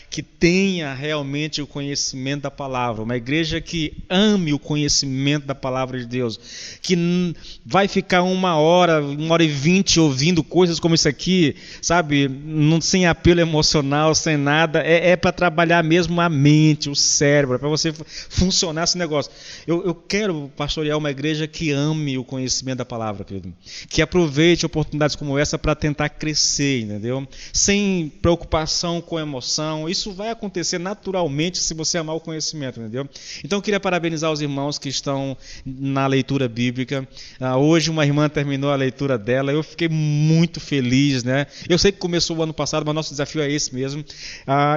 que tenha realmente o conhecimento da palavra, uma igreja que ame o conhecimento da palavra de Deus, que vai ficar 1h20 ouvindo coisas como isso aqui, sabe, sem apelo emocional, sem nada, é para trabalhar mesmo a mente, o cérebro, é para você funcionar esse negócio. Eu quero pastorear uma igreja que ame o conhecimento da palavra, querido, que aproveite oportunidades como essa para tentar crescer, entendeu? Sem preocupação com emoção. Isso vai acontecer naturalmente se você amar o conhecimento, entendeu? Então eu queria parabenizar os irmãos que estão na leitura bíblica. Hoje uma irmã terminou a leitura dela, eu fiquei muito feliz, né? Eu sei que começou o ano passado, mas nosso desafio é esse mesmo.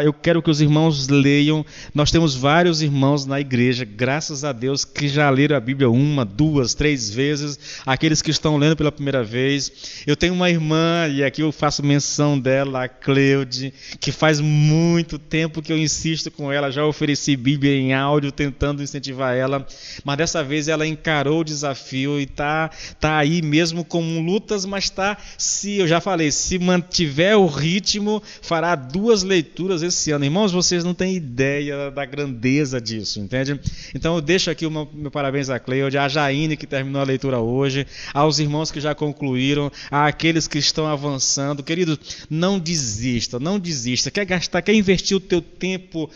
Eu quero que os irmãos leiam. Nós temos vários irmãos na igreja, graças a Deus, que já leram a Bíblia 1, 2, 3 vezes. Aqueles que estão lendo pela primeira vez. Eu tenho uma irmã, e aqui eu faço menção dela, a Cleude, que faz muito tempo que eu insisto com ela, já ofereci Bíblia em áudio, tentando incentivar ela, mas dessa vez ela encarou o desafio e está aí mesmo com lutas, mas eu já falei, se mantiver o ritmo, fará 2 leituras esse ano. Irmãos, vocês não têm ideia da grandeza disso, entende? Então eu deixo aqui o meu parabéns à Cleude, à Jaine, que terminou a leitura hoje, aos irmãos que já concluíram, àqueles que estão avançando. Querido, não desista. Quer investir o teu tempo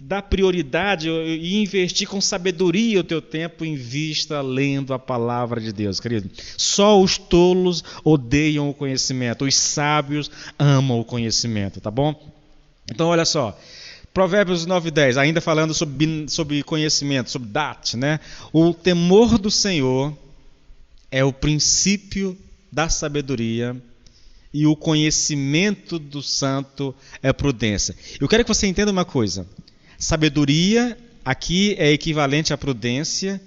dar prioridade e investir com sabedoria o teu tempo, invista lendo a palavra de Deus, querido. Só os tolos odeiam o conhecimento, os sábios amam o conhecimento, tá bom? Então olha só, Provérbios 9:10, ainda falando sobre conhecimento, sobre dat, né? O temor do Senhor é o princípio da sabedoria e o conhecimento do santo é prudência. Eu quero que você entenda uma coisa. Sabedoria aqui é equivalente à prudência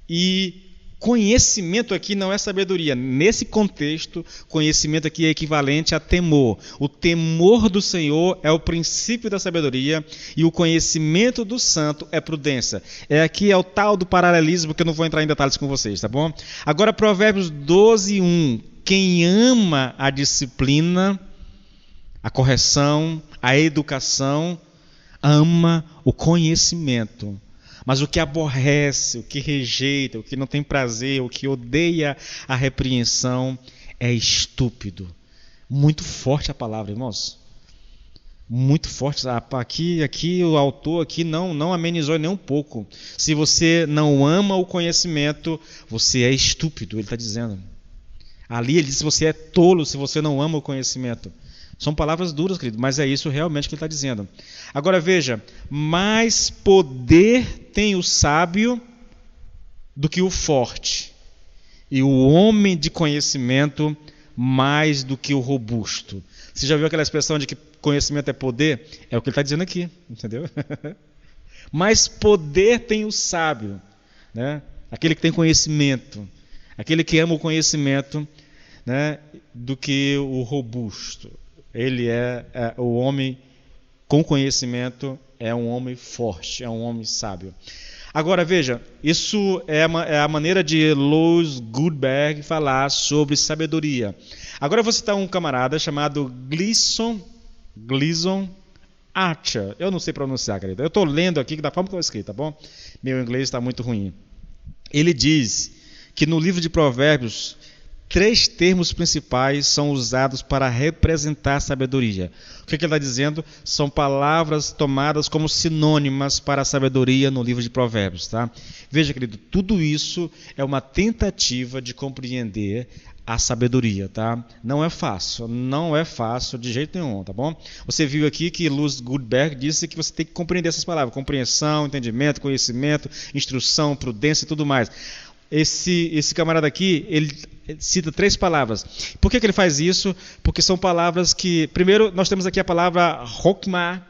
e conhecimento aqui não é sabedoria. Nesse contexto, conhecimento aqui é equivalente a temor. O temor do Senhor é o princípio da sabedoria e o conhecimento do santo é prudência. Aqui é o tal do paralelismo que eu não vou entrar em detalhes com vocês, tá bom? Agora, Provérbios 12:1. Quem ama a disciplina, a correção, a educação, ama o conhecimento. Mas o que aborrece, o que rejeita, o que não tem prazer, o que odeia a repreensão é estúpido. Muito forte a palavra, irmãos. muito forte. Aqui o autor aqui não amenizou nem um pouco. Se você não ama o conhecimento, você é estúpido, ele está dizendo. Ali ele diz que você é tolo se você não ama o conhecimento. São palavras duras, querido, mas é isso realmente que ele está dizendo. Agora veja, mais poder tem o sábio do que o forte, e o homem de conhecimento mais do que o robusto. Você já viu aquela expressão de que conhecimento é poder? É o que ele está dizendo aqui, entendeu? Mais poder tem o sábio, né? Aquele que tem conhecimento, aquele que ama o conhecimento, né? Do que o robusto. Ele é o homem com conhecimento, é um homem forte, é um homem sábio. Agora veja, isso é a maneira de Louis Goodberg falar sobre sabedoria. Agora eu vou citar um camarada chamado Gleason Archer. Eu não sei pronunciar, querido. Eu estou lendo aqui da forma que eu escrito, tá bom? Meu inglês está muito ruim. Ele diz que no livro de Provérbios, 3 termos principais são usados para representar sabedoria. O que ele está dizendo? São palavras tomadas como sinônimas para a sabedoria no livro de Provérbios. Tá? Veja, querido, tudo isso é uma tentativa de compreender a sabedoria. Tá? Não é fácil de jeito nenhum. Tá bom? Você viu aqui que Louis Goodberg disse que você tem que compreender essas palavras. Compreensão, entendimento, conhecimento, instrução, prudência e tudo mais. Esse camarada aqui, ele cita 3 palavras. Por que ele faz isso? Porque são palavras que... Primeiro, nós temos aqui a palavra Hokmah.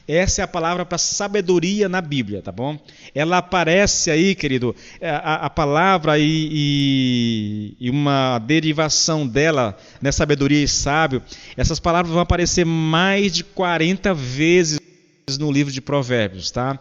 Essa é a palavra para sabedoria na Bíblia, tá bom? Ela aparece aí, querido, a palavra e uma derivação dela, né, sabedoria e sábio. Essas palavras vão aparecer mais de 40 vezes no livro de Provérbios, tá?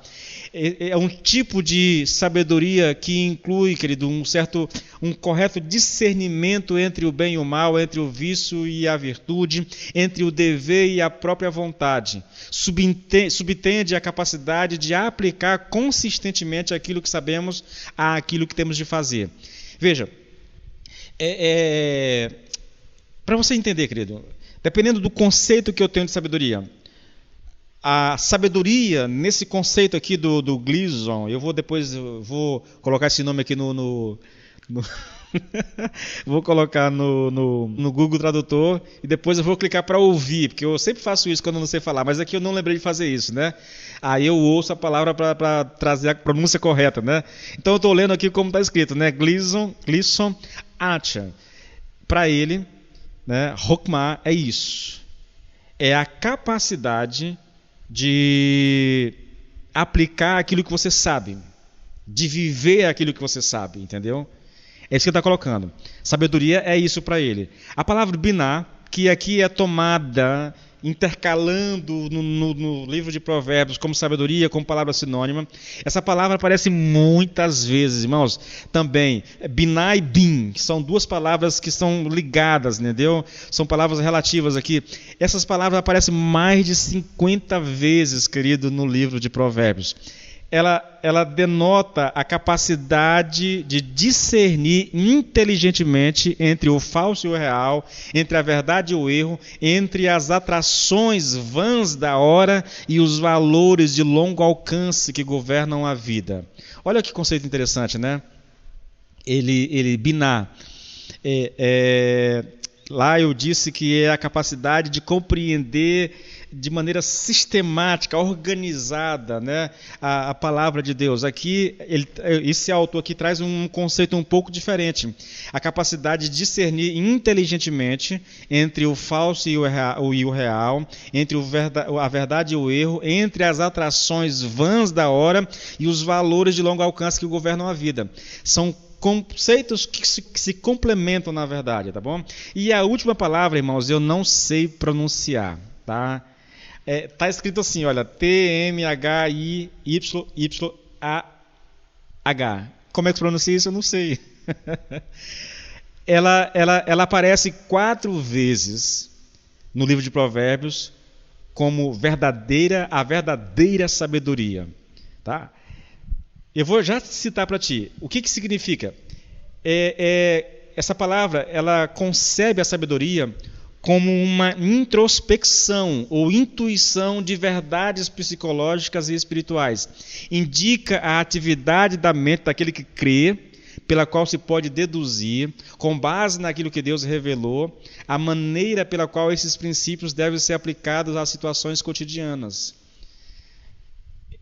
É um tipo de sabedoria que inclui, querido, um correto discernimento entre o bem e o mal, entre o vício e a virtude, entre o dever e a própria vontade. Subtende a capacidade de aplicar consistentemente aquilo que sabemos àquilo que temos de fazer. Veja, para você entender, querido, dependendo do conceito que eu tenho de sabedoria, a sabedoria, nesse conceito aqui do Gleason, eu vou colocar esse nome aqui no vou colocar no Google Tradutor e depois eu vou clicar para ouvir, porque eu sempre faço isso quando eu não sei falar, mas aqui eu não lembrei de fazer isso, né? Aí eu ouço a palavra para trazer a pronúncia correta, né? Então eu estou lendo aqui como está escrito, né? Gleason Archer. Para ele, né? Hokmah é isso. É a capacidade de aplicar aquilo que você sabe, de viver aquilo que você sabe, entendeu? É isso que ele está colocando. Sabedoria é isso para ele. A palavra biná, que aqui é tomada, intercalando no livro de Provérbios como sabedoria, como palavra sinônima, essa palavra aparece muitas vezes, irmãos. Também, biná e bin, que são 2 palavras que são ligadas, entendeu? São palavras relativas aqui. Essas palavras aparecem mais de 50 vezes, querido, no livro de Provérbios. Ela denota a capacidade de discernir inteligentemente entre o falso e o real, entre a verdade e o erro, entre as atrações vãs da hora e os valores de longo alcance que governam a vida. Olha que conceito interessante, né? Ele biná. Lá eu disse que é a capacidade de compreender de maneira sistemática, organizada, né, a palavra de Deus. Aqui, esse autor aqui traz um conceito um pouco diferente. A capacidade de discernir inteligentemente entre o falso e o real, entre a verdade e o erro, entre as atrações vãs da hora e os valores de longo alcance que governam a vida. São conceitos que se complementam na verdade, tá bom? E a última palavra, irmãos, eu não sei pronunciar, tá? Tá escrito assim, olha, T-M-H-I-Y-Y-A-H. Como é que se pronuncia isso? Eu não sei. ela aparece 4 vezes no livro de Provérbios como a verdadeira sabedoria, tá? Eu vou já citar para ti. O que significa? Essa palavra, ela concebe a sabedoria como uma introspecção ou intuição de verdades psicológicas e espirituais. Indica a atividade da mente daquele que crê, pela qual se pode deduzir, com base naquilo que Deus revelou, a maneira pela qual esses princípios devem ser aplicados às situações cotidianas.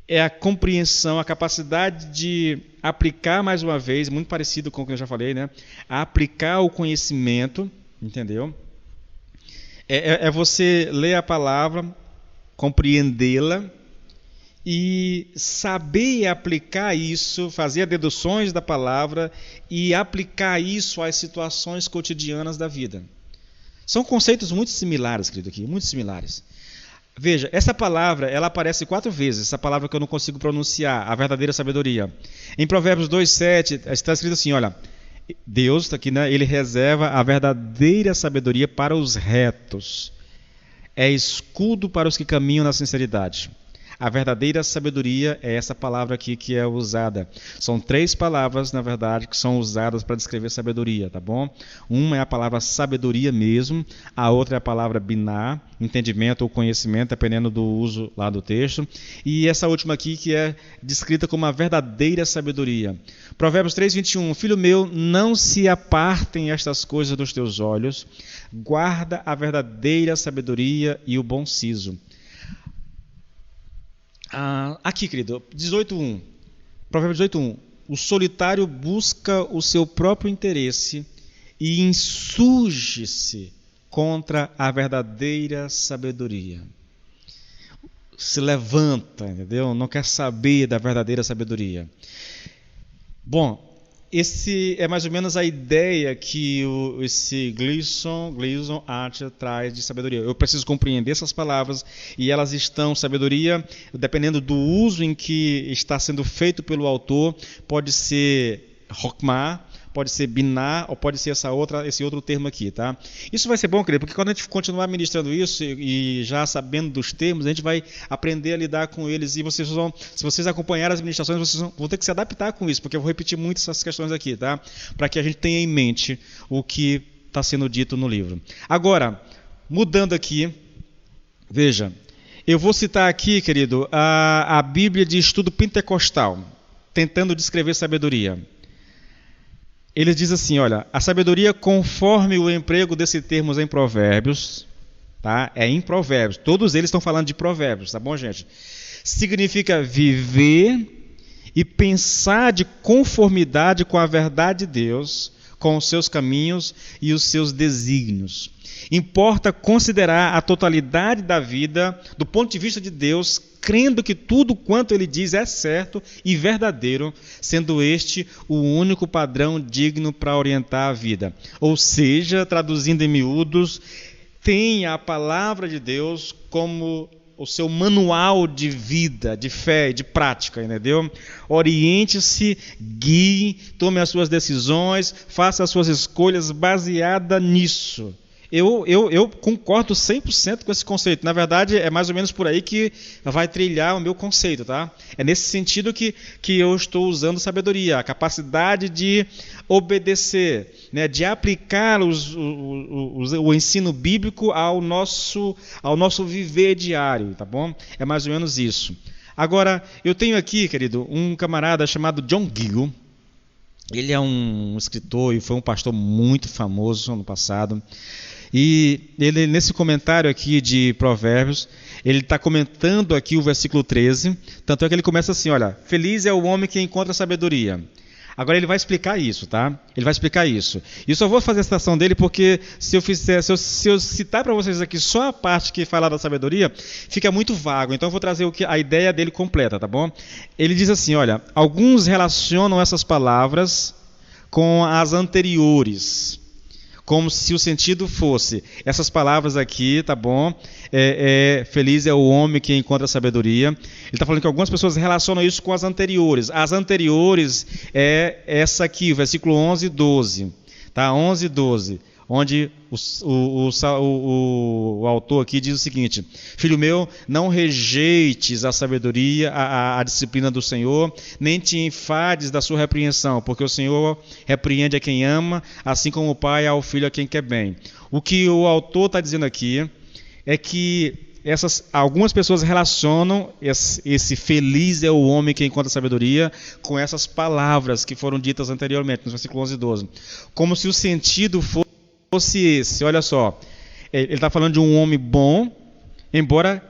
É a compreensão, a capacidade de aplicar, mais uma vez, muito parecido com o que eu já falei, né? A aplicar o conhecimento, entendeu? É você ler a palavra, compreendê-la e saber aplicar isso, fazer deduções da palavra e aplicar isso às situações cotidianas da vida. São conceitos muito similares, querido, aqui, muito similares. Veja, essa palavra, ela aparece 4 vezes, essa palavra que eu não consigo pronunciar, a verdadeira sabedoria. Em Provérbios 2:7, está escrito assim, olha, Deus está aqui, né, ele reserva a verdadeira sabedoria para os retos. É escudo para os que caminham na sinceridade. A verdadeira sabedoria é essa palavra aqui que é usada. São 3 palavras, na verdade, que são usadas para descrever sabedoria, tá bom? Uma é a palavra sabedoria mesmo, a outra é a palavra biná, entendimento ou conhecimento, dependendo do uso lá do texto. E essa última aqui que é descrita como a verdadeira sabedoria. Provérbios 3:21, filho meu, não se apartem estas coisas dos teus olhos, guarda a verdadeira sabedoria e o bom siso. Aqui, querido, 18:1, Provérbios 18:1, o solitário busca o seu próprio interesse e insurge-se contra a verdadeira sabedoria. Se levanta, entendeu? Não quer saber da verdadeira sabedoria. Bom, esse é mais ou menos a ideia que esse Gleason Archer traz de sabedoria. Eu preciso compreender essas palavras e elas estão, sabedoria, dependendo do uso em que está sendo feito pelo autor, pode ser Hokmah, pode ser biná ou pode ser esse outro termo aqui, tá? Isso vai ser bom, querido, porque quando a gente continuar ministrando isso e já sabendo dos termos, a gente vai aprender a lidar com eles e vocês vão, se vocês acompanharem as ministrações, vocês vão ter que se adaptar com isso, porque eu vou repetir muito essas questões aqui, tá? Para que a gente tenha em mente o que está sendo dito no livro. Agora, mudando aqui, veja, eu vou citar aqui, querido, a Bíblia de Estudo Pentecostal, tentando descrever sabedoria. Ele diz assim, olha, a sabedoria conforme o emprego desse termo em Provérbios, tá? É em Provérbios, todos eles estão falando de Provérbios, tá bom, gente? Significa viver e pensar de conformidade com a verdade de Deus, com os seus caminhos e os seus desígnios. Importa considerar a totalidade da vida do ponto de vista de Deus, crendo que tudo quanto ele diz é certo e verdadeiro, sendo este o único padrão digno para orientar a vida. Ou seja, traduzindo em miúdos, tenha a palavra de Deus como o seu manual de vida, de fé e de prática, entendeu? Oriente-se, guie, tome as suas decisões, faça as suas escolhas baseada nisso. Eu concordo 100% com esse conceito. Na verdade, é mais ou menos por aí que vai trilhar o meu conceito, tá? É nesse sentido que eu estou usando sabedoria, a capacidade de obedecer, né, de aplicar o ensino bíblico ao nosso viver diário, tá bom? É mais ou menos isso. Agora, eu tenho aqui, querido, um camarada chamado John Gill. Ele é um escritor e foi um pastor muito famoso no passado. E ele, nesse comentário aqui de Provérbios, ele está comentando aqui o versículo 13, tanto é que ele começa assim, olha, feliz é o homem que encontra sabedoria. Agora ele vai explicar isso, tá? Ele vai explicar isso. E eu só vou fazer a citação dele porque se eu citar para vocês aqui só a parte que fala da sabedoria, fica muito vago. Então eu vou trazer a ideia dele completa, tá bom? Ele diz assim, olha, alguns relacionam essas palavras com as anteriores, como se o sentido fosse, essas palavras aqui, tá bom? Feliz é o homem que encontra sabedoria. Ele está falando que algumas pessoas relacionam isso com as anteriores. As anteriores é essa aqui, o versículo 11 e 12. Tá? 11 e 12. onde o autor aqui diz o seguinte: filho meu, não rejeites a sabedoria, a disciplina do Senhor, nem te enfades da sua repreensão, porque o Senhor repreende a quem ama, assim como o pai ao filho a quem quer bem. O que o autor está dizendo aqui é que algumas pessoas relacionam esse feliz é o homem que encontra sabedoria com essas palavras que foram ditas anteriormente, nos versículos 11 e 12. Como se o sentido fosse esse. Olha só, ele está falando de um homem bom, embora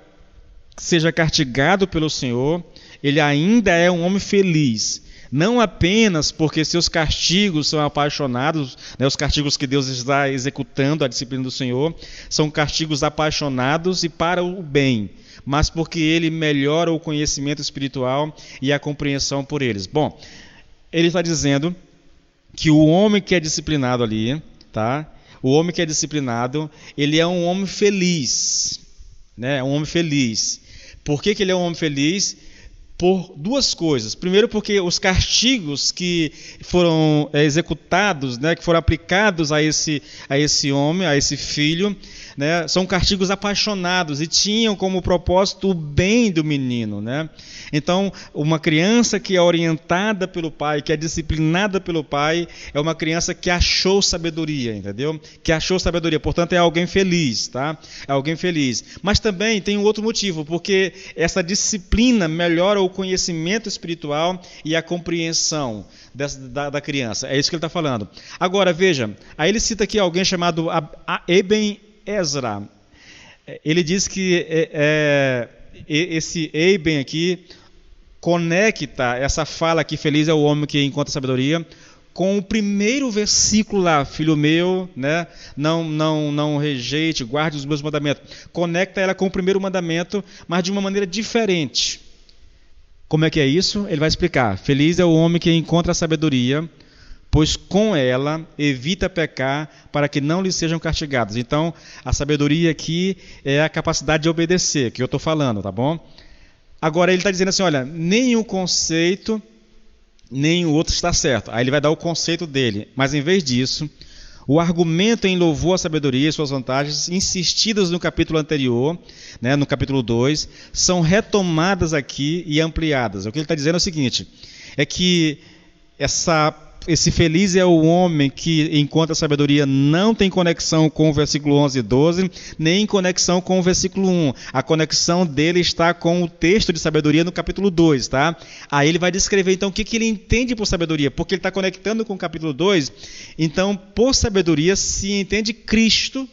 seja castigado pelo Senhor, ele ainda é um homem feliz. Não apenas porque seus castigos são apaixonados, né, os castigos que Deus está executando, a disciplina do Senhor, são castigos apaixonados e para o bem, mas porque ele melhora o conhecimento espiritual e a compreensão por eles. Bom, ele está dizendo que o homem que é disciplinado ali, tá? O homem que é disciplinado, ele é um homem feliz, né? É um homem feliz. Por que ele é um homem feliz? Por duas coisas. Primeiro, porque os castigos que foram executados, né, que foram aplicados a esse homem, a esse filho, né, são castigos apaixonados e tinham como propósito o bem do menino, né? Então, uma criança que é orientada pelo pai, que é disciplinada pelo pai, é uma criança que achou sabedoria, entendeu? Que achou sabedoria, portanto é alguém feliz, tá? É alguém feliz. Mas também tem um outro motivo, porque essa disciplina melhora o conhecimento espiritual e a compreensão da criança. É isso que ele está falando. Agora, veja, aí ele cita aqui alguém chamado Eben Ezra. Ele diz que esse Eben aqui conecta essa fala aqui, feliz é o homem que encontra sabedoria, com o primeiro versículo lá, filho meu, né? Não rejeite, guarde os meus mandamentos. Conecta ela com o primeiro mandamento, mas de uma maneira diferente. Como é que é isso? Ele vai explicar. Feliz é o homem que encontra a sabedoria, pois com ela evita pecar para que não lhe sejam castigados. Então, a sabedoria aqui é a capacidade de obedecer, que eu estou falando, tá bom? Agora ele está dizendo assim, olha, nem um conceito, nem o outro está certo. Aí ele vai dar o conceito dele, mas em vez disso, o argumento em louvor à sabedoria e suas vantagens, insistidas no capítulo anterior, né, no capítulo 2, são retomadas aqui e ampliadas. O que ele está dizendo é o seguinte, é que esse feliz é o homem que encontra sabedoria não tem conexão com o versículo 11 e 12, nem conexão com o versículo 1. A conexão dele está com o texto de sabedoria no capítulo 2, tá? Aí ele vai descrever então o que ele entende por sabedoria, porque ele está conectando com o capítulo 2. Então, por sabedoria se entende Cristo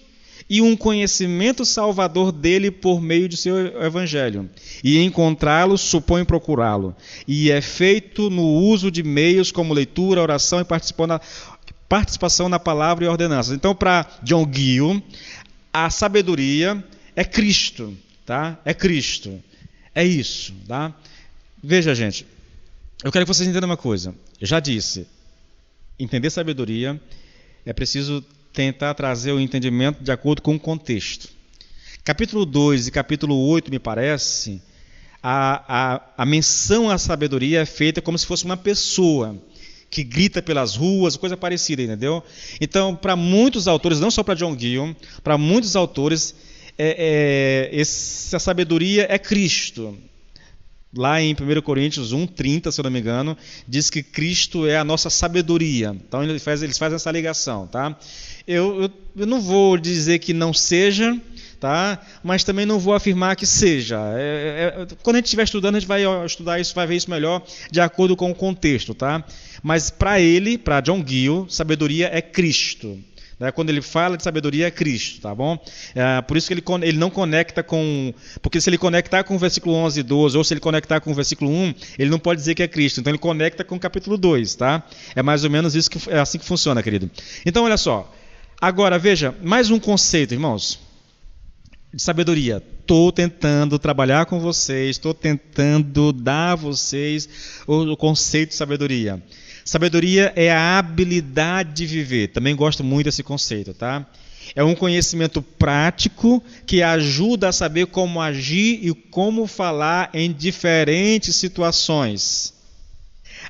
e um conhecimento salvador dele por meio de seu evangelho. E encontrá-lo supõe procurá-lo. E é feito no uso de meios como leitura, oração e participação na palavra e ordenanças. Então, para John Gill, a sabedoria é Cristo, tá? É Cristo. É isso, tá? Veja, gente, eu quero que vocês entendam uma coisa. Eu já disse, entender sabedoria é preciso tentar trazer o entendimento de acordo com o contexto. Capítulo 2 e capítulo 8, me parece, a menção à sabedoria é feita como se fosse uma pessoa que grita pelas ruas, coisa parecida, entendeu? Então, para muitos autores, não só para John Gill, para muitos autores, essa sabedoria é Cristo. Lá em 1 Coríntios 1:30, se eu não me engano, diz que Cristo é a nossa sabedoria. Então eles fazem essa ligação, tá? Eu não vou dizer que não seja, tá? Mas também não vou afirmar que seja. Quando a gente estiver estudando, a gente vai estudar isso, vai ver isso melhor de acordo com o contexto, tá? Mas para John Gill, sabedoria é Cristo. Quando ele fala de sabedoria é Cristo, tá bom? Por isso que ele não conecta com... Porque se ele conectar com o versículo 11 e 12, ou se ele conectar com o versículo 1, ele não pode dizer que é Cristo. Então ele conecta com o capítulo 2, tá? É mais ou menos isso é assim que funciona, querido. Então, olha só. Agora, veja, mais um conceito, irmãos, de sabedoria. Estou tentando trabalhar com vocês, estou tentando dar a vocês o conceito de sabedoria. Sabedoria é a habilidade de viver. Também gosto muito desse conceito, tá? É um conhecimento prático que ajuda a saber como agir e como falar em diferentes situações.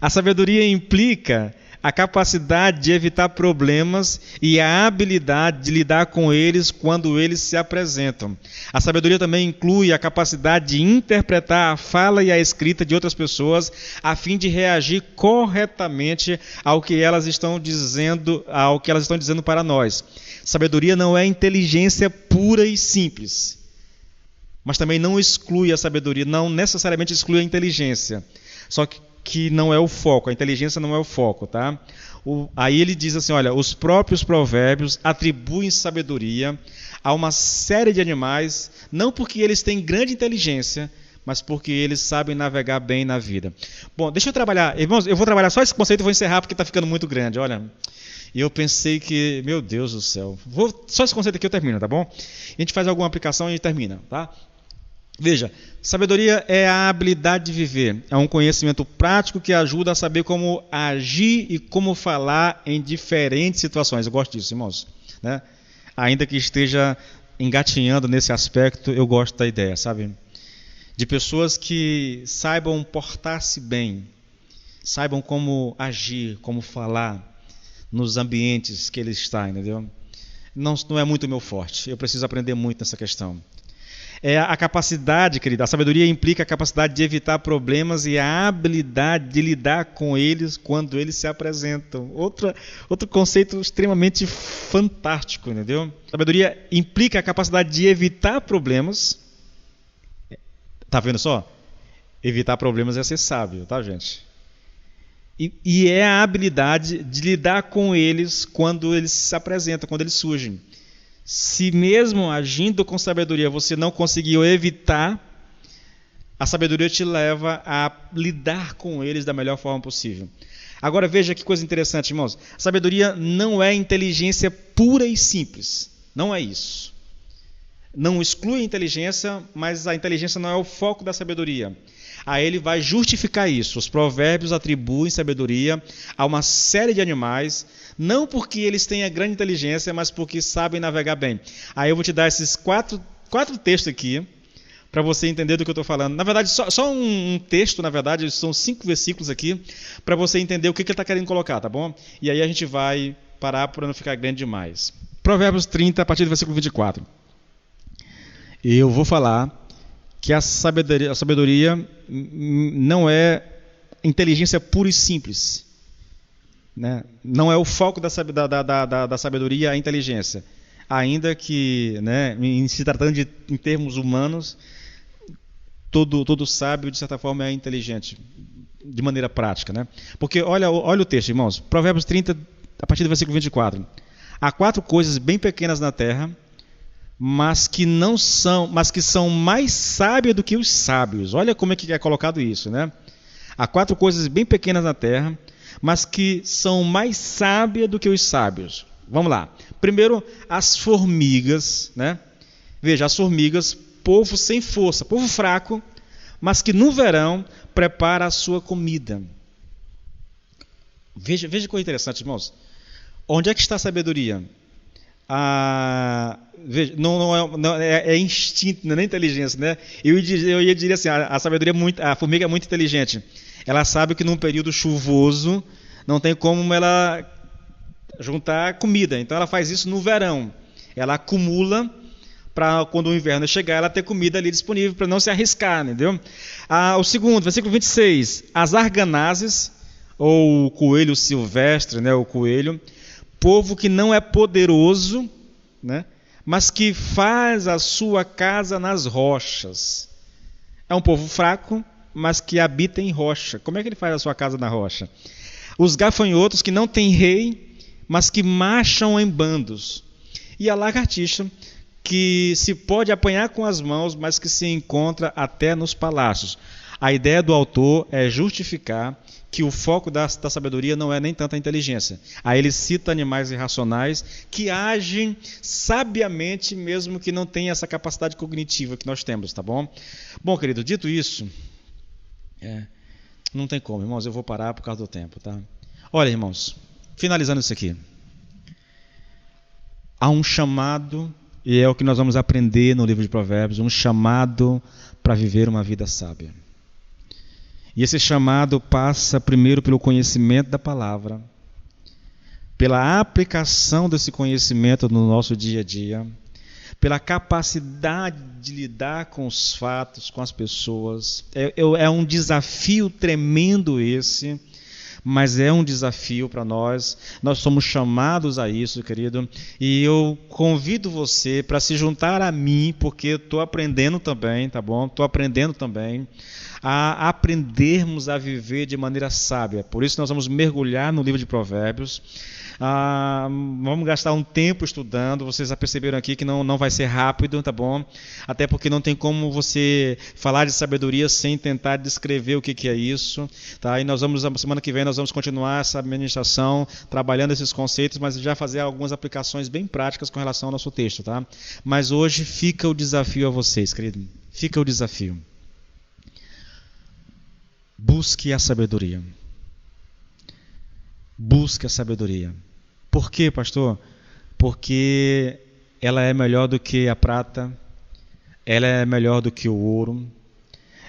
A sabedoria implica a capacidade de evitar problemas e a habilidade de lidar com eles quando eles se apresentam. A sabedoria também inclui a capacidade de interpretar a fala e a escrita de outras pessoas a fim de reagir corretamente ao que elas estão dizendo para nós. Sabedoria não é inteligência pura e simples, mas também não exclui a sabedoria, não necessariamente exclui a inteligência. Só que não é o foco, a inteligência não é o foco, tá? Aí ele diz assim, olha, os próprios provérbios atribuem sabedoria a uma série de animais, não porque eles têm grande inteligência, mas porque eles sabem navegar bem na vida. Bom, deixa eu trabalhar, irmãos, eu vou trabalhar só esse conceito e vou encerrar porque está ficando muito grande, olha. E eu pensei que, meu Deus do céu, só esse conceito aqui eu termino, tá bom? A gente faz alguma aplicação e termina, tá? Veja, sabedoria é a habilidade de viver, é um conhecimento prático que ajuda a saber como agir e como falar em diferentes situações. Eu gosto disso, irmãos, né? Ainda que esteja engatinhando nesse aspecto, eu gosto da ideia, sabe? De pessoas que saibam portar-se bem, saibam como agir, como falar nos ambientes que ele está, entendeu? Não é muito meu forte, eu preciso aprender muito nessa questão. É a capacidade, querida, a sabedoria implica a capacidade de evitar problemas e a habilidade de lidar com eles quando eles se apresentam. Outro conceito extremamente fantástico, entendeu? Sabedoria implica a capacidade de evitar problemas. Tá vendo só? Evitar problemas é ser sábio, tá, gente? E é a habilidade de lidar com eles quando eles se apresentam, quando eles surgem. Se mesmo agindo com sabedoria você não conseguiu evitar, a sabedoria te leva a lidar com eles da melhor forma possível. Agora veja que coisa interessante, irmãos. A sabedoria não é inteligência pura e simples. Não é isso. Não exclui a inteligência, mas a inteligência não é o foco da sabedoria. Aí ele vai justificar isso. Os provérbios atribuem sabedoria a uma série de animais, não porque eles tenham grande inteligência, mas porque sabem navegar bem. Aí eu vou te dar esses quatro textos aqui, para você entender do que eu estou falando. Na verdade, só um texto, na verdade, são 5 versículos aqui, para você entender o que ele está querendo colocar, tá bom? E aí a gente vai parar para não ficar grande demais. Provérbios 30, a partir do versículo 24. Eu vou falar que a sabedoria não é inteligência pura e simples, né? Não é o foco da sabedoria a inteligência, ainda que, né, se tratando em termos humanos, todo sábio de certa forma é inteligente de maneira prática, né? Porque olha o texto, irmãos, Provérbios 30, a partir do versículo 24. Há 4 coisas bem pequenas na terra, mas que são mais sábias do que os sábios. Olha como é que é colocado isso, né? Há 4 coisas bem pequenas na terra, mas que são mais sábias do que os sábios. Vamos lá. Primeiro, as formigas, né? Veja, as formigas, povo sem força, povo fraco, mas que no verão prepara a sua comida. Veja que coisa interessante, irmãos. Onde é que está a sabedoria? Veja, é instinto, não é nem inteligência, né? Eu ia dizer assim, a sabedoria a formiga é muito inteligente. Ela sabe que num período chuvoso não tem como ela juntar comida. Então ela faz isso no verão. Ela acumula para quando o inverno chegar, ela ter comida ali disponível para não se arriscar, entendeu? O segundo, versículo 26. As arganazes, ou o coelho silvestre, né, o coelho, povo que não é poderoso, né, mas que faz a sua casa nas rochas. É um povo fraco, mas que habita em rocha. Como é que ele faz a sua casa na rocha? Os gafanhotos que não têm rei, mas que marcham em bandos. E a lagartixa, que se pode apanhar com as mãos, mas que se encontra até nos palácios. A ideia do autor é justificar que o foco da sabedoria não é nem tanta inteligência. Aí ele cita animais irracionais que agem sabiamente, mesmo que não tenham essa capacidade cognitiva que nós temos, tá bom? Bom, querido, dito isso, não tem como, irmãos, eu vou parar por causa do tempo, tá? Olha, irmãos, finalizando isso aqui. Há um chamado, e é o que nós vamos aprender no livro de Provérbios, um chamado para viver uma vida sábia. E esse chamado passa primeiro pelo conhecimento da palavra, pela aplicação desse conhecimento no nosso dia a dia, pela capacidade de lidar com os fatos, com as pessoas. É um desafio tremendo esse, mas é um desafio para nós. Nós somos chamados a isso, querido, e eu convido você para se juntar a mim, porque eu estou aprendendo também, tá bom? Estou aprendendo também a aprendermos a viver de maneira sábia. Por isso nós vamos mergulhar no livro de Provérbios. Vamos gastar um tempo estudando. Vocês já perceberam aqui que não vai ser rápido, tá bom? Até porque não tem como você falar de sabedoria sem tentar descrever o que é isso, tá? E semana que vem nós vamos continuar essa ministração, trabalhando esses conceitos, mas já fazer algumas aplicações bem práticas com relação ao nosso texto, tá? Mas hoje fica o desafio a vocês, querido. Fica o desafio. Busque a sabedoria. Busque a sabedoria. Por quê, pastor? Porque ela é melhor do que a prata, ela é melhor do que o ouro,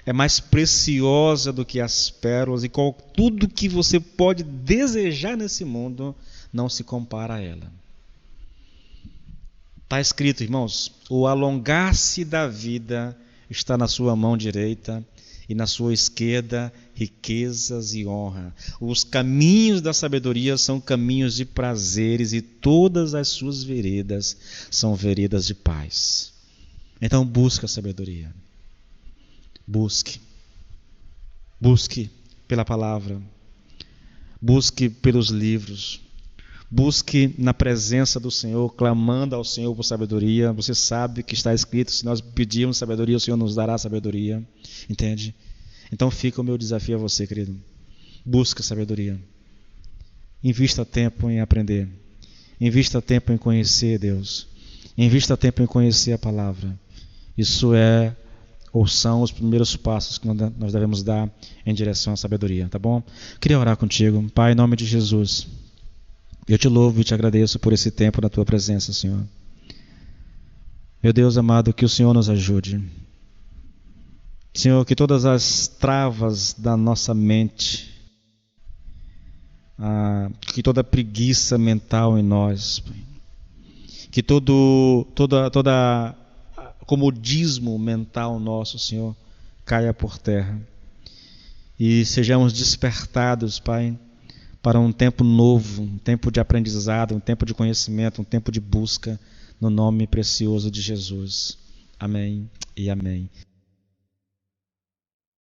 é mais preciosa do que as pérolas, e tudo que você pode desejar nesse mundo não se compara a ela. Está escrito, irmãos, o alongar-se da vida está na sua mão direita, e na sua esquerda riquezas e honra. Os caminhos da sabedoria são caminhos de prazeres, e todas as suas veredas são veredas de paz. Então busque a sabedoria. Busque. Busque pela palavra. Busque pelos livros. Busque na presença do Senhor, clamando ao Senhor por sabedoria. Você sabe que está escrito, se nós pedirmos sabedoria, o Senhor nos dará sabedoria. Entende? Então fica o meu desafio a você, querido. Busque sabedoria. Invista tempo em aprender. Invista tempo em conhecer Deus. Invista tempo em conhecer a palavra. Isso ou são os primeiros passos que nós devemos dar em direção à sabedoria, tá bom? Queria orar contigo. Pai, em nome de Jesus, eu te louvo e te agradeço por esse tempo na tua presença, Senhor. Meu Deus amado, que o Senhor nos ajude. Senhor, que todas as travas da nossa mente, que toda preguiça mental em nós, que todo comodismo mental nosso, Senhor, caia por terra e sejamos despertados, Pai, para um tempo novo, um tempo de aprendizado, um tempo de conhecimento, um tempo de busca, no nome precioso de Jesus. Amém e amém.